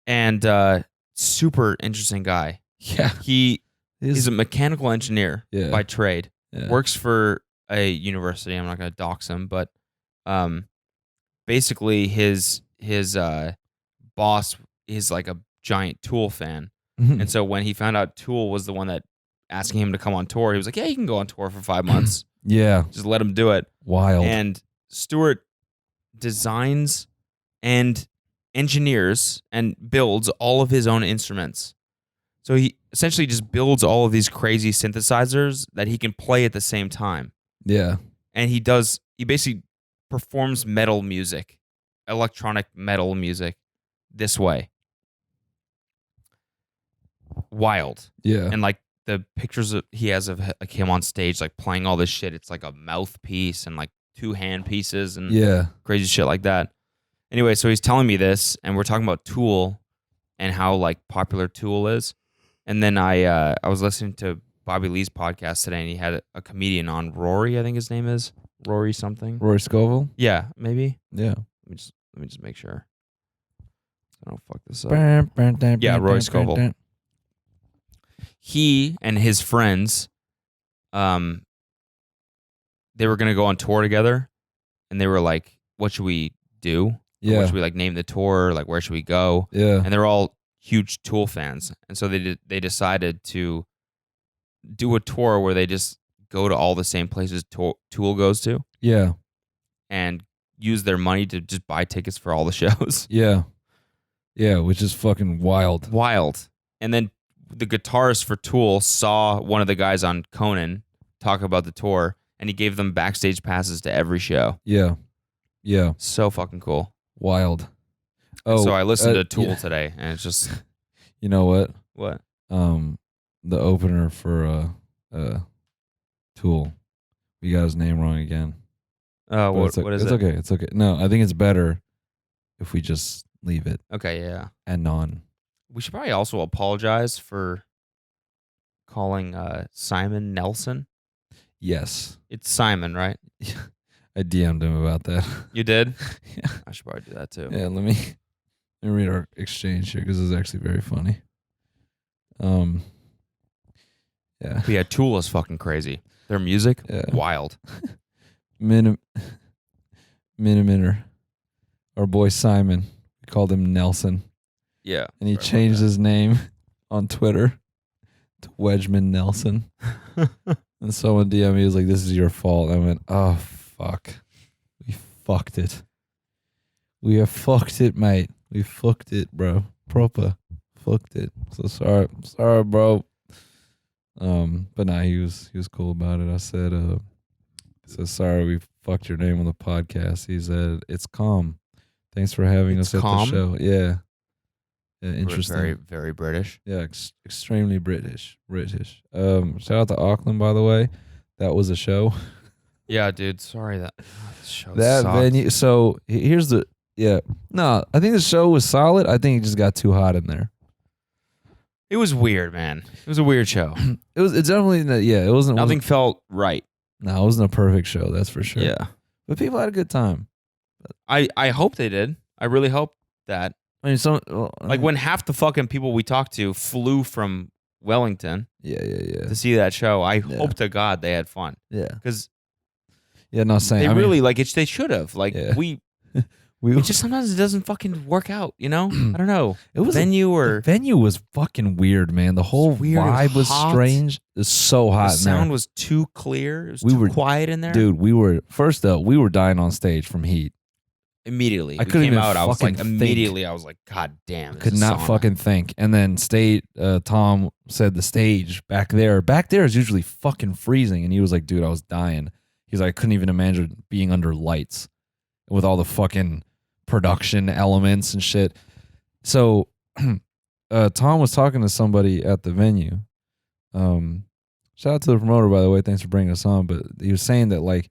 And super interesting guy.
Yeah.
He's a mechanical engineer by trade.
Yeah.
Works for a university. I'm not going to dox him, but basically his boss is like a giant Tool fan. And so when he found out Tool was the one that asking him to come on tour, he was like, yeah, you can go on tour for 5 months.
Yeah.
Just let him do it.
Wild.
And Stewart designs and engineers and builds all of his own instruments. So he essentially just builds all of these crazy synthesizers that he can play at the same time.
Yeah.
And he basically performs metal music, electronic metal music this way. Wild.
Yeah.
And like the pictures he has of like him on stage, like playing all this shit. It's like a mouthpiece and like 2 hand pieces and crazy shit like that. Anyway, so he's telling me this, and we're talking about Tool and how like popular Tool is. And then I was listening to Bobby Lee's podcast today, and he had a comedian on, Rory, I think his name is Rory something.
Rory Scovel.
Yeah, maybe.
Yeah.
Let me just make sure. I don't fuck this up. Yeah, Rory Scovel. He and his friends, they were gonna go on tour together, and they were like, "What should we do?
Yeah.
What should we like name the tour? Like, where should we go?"
Yeah.
And they're all huge Tool fans, and so they decided to do a tour where they just go to all the same places Tool goes to.
Yeah.
And use their money to just buy tickets for all the shows.
Yeah. Yeah, which is fucking wild.
Wild. And then the guitarist for Tool saw one of the guys on Conan talk about the tour, and he gave them backstage passes to every show.
Yeah. Yeah.
So fucking cool.
Wild.
And so I listened to Tool today, and it's just...
You know what?
What?
The opener for Tool. We got his name wrong again.
Oh, what is it?
It's okay. It's okay. No, I think it's better if we just leave it.
Okay, yeah.
Anon.
We should probably also apologize for calling Simon Nelson.
Yes.
It's Simon, right?
I DM'd him about that.
You did?
Yeah.
I should probably do that too.
Yeah, let me read our exchange here because it's actually very funny. Yeah.
But yeah, Tool is fucking crazy. Their music, wild.
Miniminor. Our boy Simon. We called him Nelson.
Yeah.
And he changed his name on Twitter to Wedgman Nelson. And someone DM'd me, was like, "This is your fault." I went, "Oh, fuck. We fucked it. We have fucked it, mate. We fucked it, bro. Proper. Fucked it. So sorry. Sorry, bro." But nah, he was cool about it. I said, "Sorry, we fucked your name on the podcast." He said, "It's calm. Thanks for having us at the show." Yeah. Interesting.
Very, very British.
Yeah, extremely British. Shout out to Auckland, by the way. That was a show.
Yeah, dude. Sorry that show
that
sucked.
venue. So here's the No, I think the show was solid. I think it just got too hot in there.
It was weird, man. It was a weird show.
It's definitely it wasn't.
Nothing felt right.
No, it wasn't a perfect show. That's for sure.
Yeah,
but people had a good time.
I hope they did. I really hope that.
I mean,
like when half the fucking people we talked to flew from Wellington, to see that show. I hope to God they had fun.
Yeah,
because
not saying
they really like it. They should have. Like
we
just sometimes it doesn't fucking work out. You know, I don't know.
It was
the
venue was fucking weird, man. The whole vibe was strange. It was so hot.
The sound was too clear. It was too quiet in there,
dude. We were dying on stage from heat.
Immediately,
I couldn't even
out. I was like,
think.
immediately, I was like, God damn!
Could not fucking think. And then Tom said the stage back there is usually fucking freezing, and he was like, dude, I was dying. He's like, I couldn't even imagine being under lights with all the fucking production elements and shit. So, Tom was talking to somebody at the venue. Shout out to the promoter, by the way. Thanks for bringing us on. But he was saying that like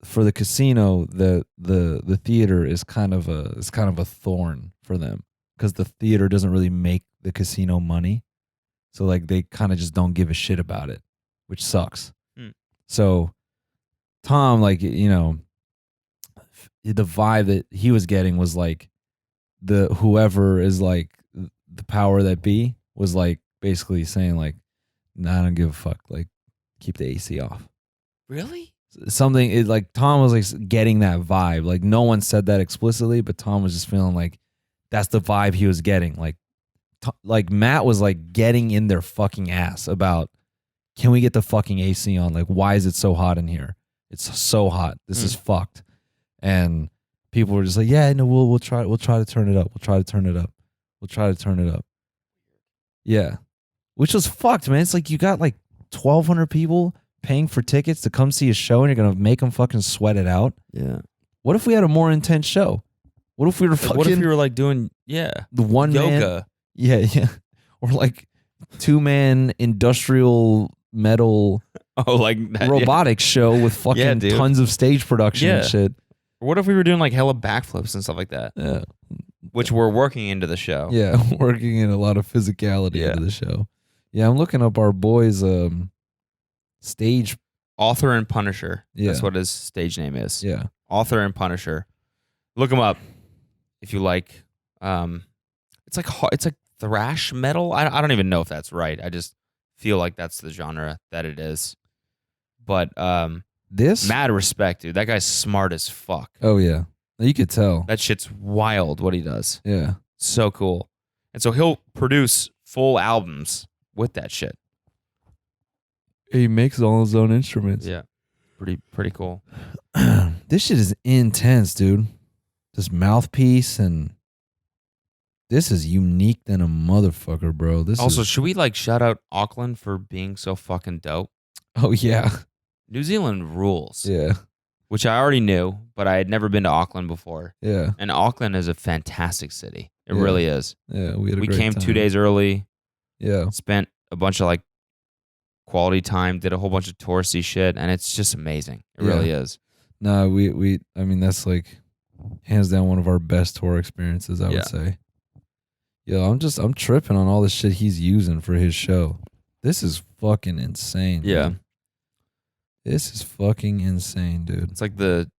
for the casino, the theater is kind of a thorn for them because the theater doesn't really make the casino money. So like they kind of just don't give a shit about it, which sucks. So Tom, like, you know, the vibe that he was getting was like the whoever is like the power that be was like basically saying like, nah, I don't give a fuck. Like, keep the AC off.
Really?
Something is like Tom was like getting that vibe. Like no one said that explicitly, but Tom was just feeling like that's the vibe he was getting. Like Matt was like getting in their fucking ass about, can we get the fucking AC on? Like, why is it so hot in here? It's so hot. This is fucked. And people were just like, yeah, no, we'll try to turn it up. We'll try to turn it up. We'll try to turn it up. Yeah. Which was fucked, man. It's like you got like 1,200 people paying for tickets to come see a show and you're going to make them fucking sweat it out.
Yeah.
What if we had a more intense show? What if we were fucking...
What if you were like doing,
the one
yoga?
Man, yeah. Or like 2-man industrial metal
like that,
robotics show with fucking tons of stage production and shit.
Or what if we were doing like hella backflips and stuff like that?
Yeah.
Which we're working into the show.
Yeah, working in a lot of physicality into the show. Yeah, I'm looking up our boys' stage.
Author and Punisher.
Yeah.
That's what his stage name is.
Yeah.
Author and Punisher. Look him up if you like. It's like thrash metal. I don't even know if that's right. I just feel like that's the genre that it is. But
this
mad respect, dude. That guy's smart as fuck.
Oh yeah. You could tell.
That shit's wild what he does.
Yeah.
So cool. And so he'll produce full albums with that shit.
He makes all his own instruments.
Yeah. Pretty cool.
This shit is intense, dude. This mouthpiece and this is unique than a motherfucker, bro.
Should we like shout out Auckland for being so fucking dope?
Oh yeah.
New Zealand rules.
Yeah.
Which I already knew, but I had never been to Auckland before.
Yeah.
And Auckland is a fantastic city. It really is.
Yeah, we
came 2 days early.
Yeah.
Spent a bunch of like quality time, did a whole bunch of touristy shit, and it's just amazing. It really is.
No, I mean that's like hands down one of our best tour experiences, I would say. Yo, I'm tripping on all the shit he's using for his show. This is fucking insane.
Yeah.
Man. This is fucking insane, dude.
It's like the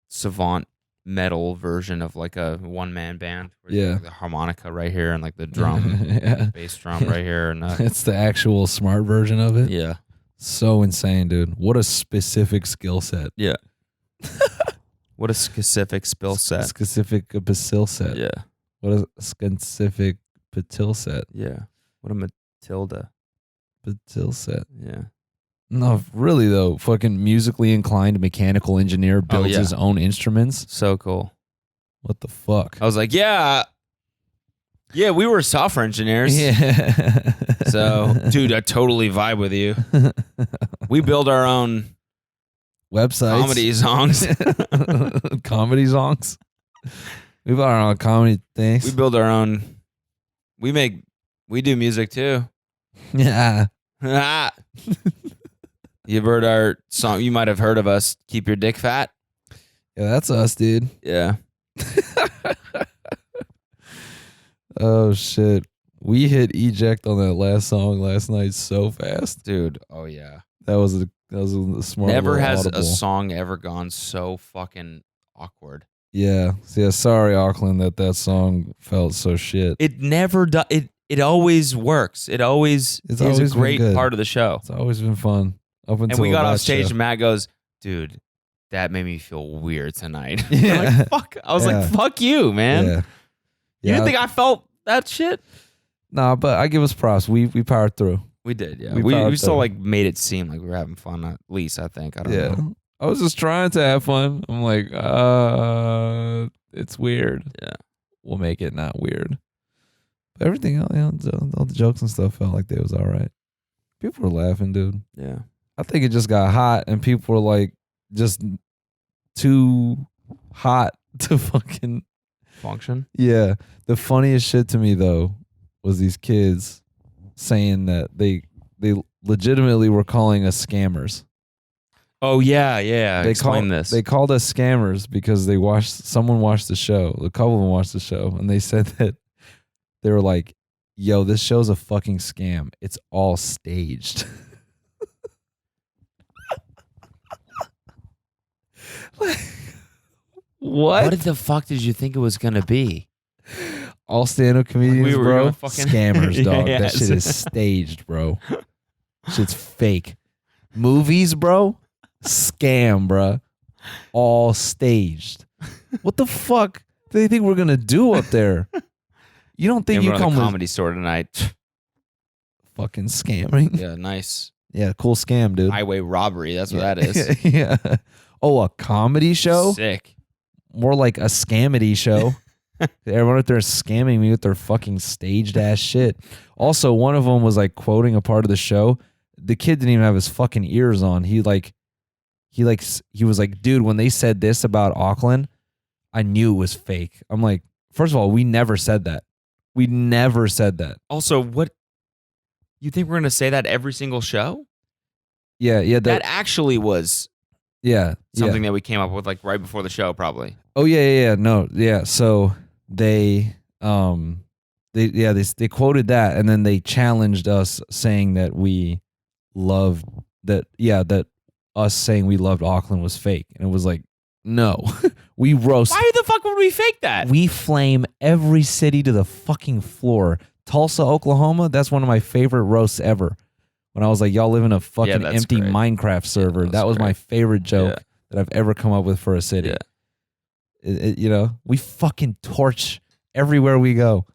savant metal version of like a one-man band. Where like the harmonica right here and like the drum, bass drum right here. And
it's the actual smart version of it.
Yeah.
So insane, dude. What a specific skill set.
Yeah. What a specific skill set.
Specific skill set.
Yeah.
What a specific patil set.
Yeah. What a Matilda.
Patil set.
Yeah.
No, really though, fucking musically inclined mechanical engineer builds his own instruments.
So cool.
What the fuck?
I was like, yeah, we were software engineers.
Yeah.
So, dude, I totally vibe with you. We build our own
websites,
comedy songs.
Comedy songs. We build our own comedy things.
We build our own. We do music too.
Yeah.
You've heard our song. You might have heard of us. Keep your dick fat.
Yeah, that's us, dude.
Yeah.
Oh shit. We hit eject on that last song last night so fast,
dude. Oh yeah.
That was a smart.
Never has
audible.
a song ever gone so fucking awkward.
Yeah. So yeah, sorry Auckland that song felt so shit.
It never does. It always works. It's always a great part of the show.
It's always been fun. Up until
and we got off stage
show.
and Matt goes, dude, that made me feel weird tonight.
Yeah.
Like, fuck. I was like, fuck you, man.
Yeah.
You didn't think I felt that shit?
Nah, but I give us props. We powered through.
We did, yeah. We still like made it seem like we were having fun, at least I think. I don't know.
I was just trying to have fun. I'm like, it's weird.
Yeah.
We'll make it not weird. But everything else, all the jokes and stuff felt like they was all right. People were laughing, dude.
Yeah.
I think it just got hot and people were like just too hot to fucking
function.
Yeah. The funniest shit to me though was these kids saying that they legitimately were calling us scammers.
Oh yeah, yeah. Explain this.
They called us scammers because someone watched the show. A couple of them watched the show, and they said that they were like, "Yo, this show's a fucking scam. It's all staged."
What the fuck did you think it was gonna be?
All stand-up comedians,
we were
bro.
gonna fucking-
Scammers, dog.
Yeah,
That shit is staged, bro. Shit's fake. Movies, bro. Scam, bro. All staged. What the fuck do they think we're gonna do up there? You don't think
Yeah,
you
we're on
come
the
with
comedy store tonight.
fucking scamming?
Yeah, nice.
Yeah, cool scam, dude.
Highway robbery. That's what that is.
Yeah. Oh, a comedy show?
Sick.
More like a scamity show. Everyone out there is scamming me with their fucking staged ass shit. Also, one of them was like quoting a part of the show. The kid didn't even have his fucking ears on. He was like, dude, when they said this about Auckland, I knew it was fake. I'm like, first of all, we never said that. We never said that.
Also, what you think we're gonna say that every single show?
Yeah.
That actually was
yeah.
something that we came up with like right before the show, probably.
Oh yeah. No, yeah. So they quoted that, and then they challenged us saying that we loved that us saying we loved Auckland was fake, and it was like, no, we roast.
Why the fuck would we fake that?
We flame every city to the fucking floor. Tulsa, Oklahoma, that's one of my favorite roasts ever. When I was like, y'all live in a fucking
that's
empty
great.
Minecraft server.
that's
that was my
great.
favorite joke that I've ever come up with for a city.
Yeah.
We fucking torch everywhere we go.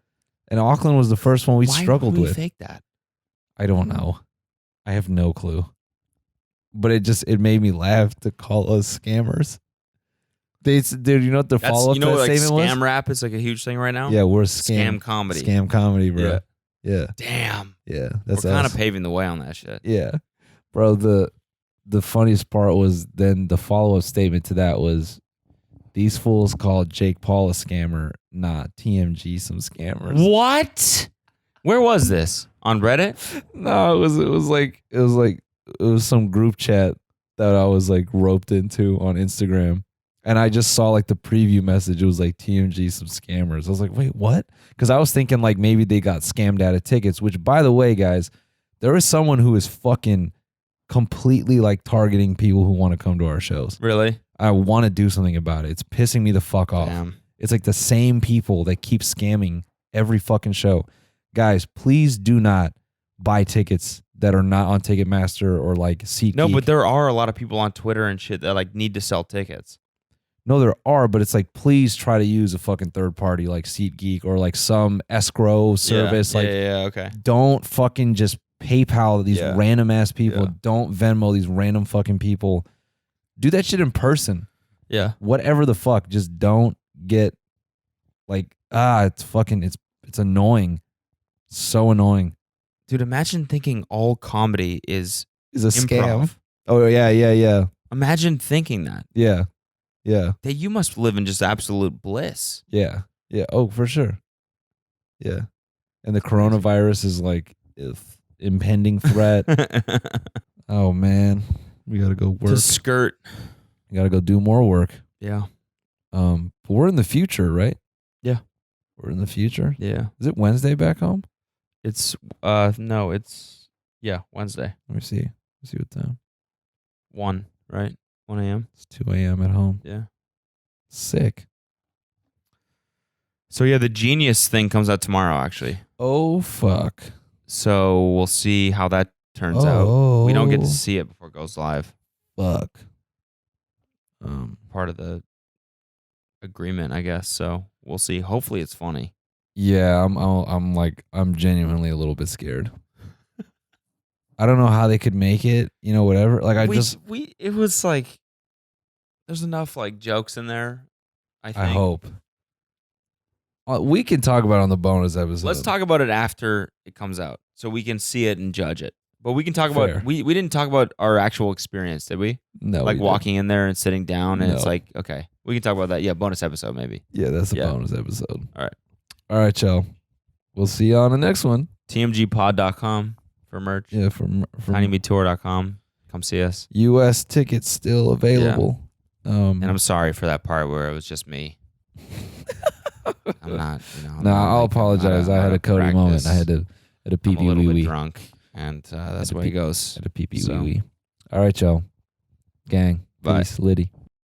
And Auckland was the first one we struggled
Why would we
with.
fake that?
I don't know. I have no clue. But it made me laugh to call us scammers. Dude, you know what the follow-up to that
like
statement was?
scam rap is like a huge thing right now.
Yeah, we're scam
comedy.
Scam comedy, bro. Yeah.
Damn.
Yeah.
We're
That's
kind
us.
of paving the way on that shit.
Yeah. Bro, the funniest part was then the follow-up statement to that was, these fools called Jake Paul a scammer, not TMG some scammers.
What? Where was this? On Reddit?
No, it was some group chat that I was like roped into on Instagram. And I just saw like the preview message. It was like TMG some scammers. I was like, wait, what? Because I was thinking like maybe they got scammed out of tickets, which by the way, guys, there is someone who is fucking completely like targeting people who want to come to our shows.
Really?
I want to do something about it. It's pissing me the fuck off.
Damn.
It's like the same people that keep scamming every fucking show. Guys, please do not buy tickets that are not on Ticketmaster or like SeatGeek.
No, but there are a lot of people on Twitter and shit that like need to sell tickets.
No, there are, but it's like, please try to use a fucking third party like SeatGeek or like some escrow service.
Okay.
Don't fucking just PayPal these random ass people.
Yeah.
Don't Venmo these random fucking people. Do that shit in person.
Yeah.
Whatever the fuck. Just don't get like, it's annoying. So annoying.
Dude, imagine thinking all comedy is
Is a
improv.
scam. Oh yeah.
Imagine thinking that.
Yeah.
That you must live in just absolute bliss.
Yeah. Oh, for sure. Yeah. And the coronavirus is like impending threat. Oh man, we gotta go work.
To skirt.
We gotta go do more work.
Yeah.
But we're in the future, right?
Yeah.
We're in the future.
Yeah.
Is it Wednesday back home?
It's Wednesday.
Let me see. Let's see what time.
1, right? 1 a.m.
It's 2 a.m. at home.
Yeah.
Sick.
So yeah, the Genius thing comes out tomorrow, actually.
Oh fuck.
So we'll see how that turns out. We don't get to see it before it goes live.
Fuck.
Part of the agreement, I guess. So we'll see. Hopefully, it's funny.
Yeah, I'm genuinely a little bit scared. I don't know how they could make it, whatever. Like
it was like there's enough like jokes in there. I think.
I hope. We can talk about it on the bonus episode.
Let's talk about it after it comes out, so we can see it and judge it. But we can talk
Fair.
about we didn't talk about our actual experience, did we?
No,
like
we
walking in there and sitting down, and
No.
it's like, okay, we can talk about that. Yeah, bonus episode maybe.
didn't. Yeah, that's a
Yeah.
bonus episode.
All
right, y'all. We'll see you on the next one.
TMGpod.com for merch.
Yeah, from
TinyMeTour.com. Come see us.
U.S. tickets still available.
And I'm sorry for that part where it was just me. I'm not,
I'll apologize. I had a Cody moment. I had a pee
I'm a little
wee
bit
wee.
drunk, and that's the way it goes.
Had a pee
So-
wee wee. All right, y'all. Gang.
Bye.
Peace. Liddy.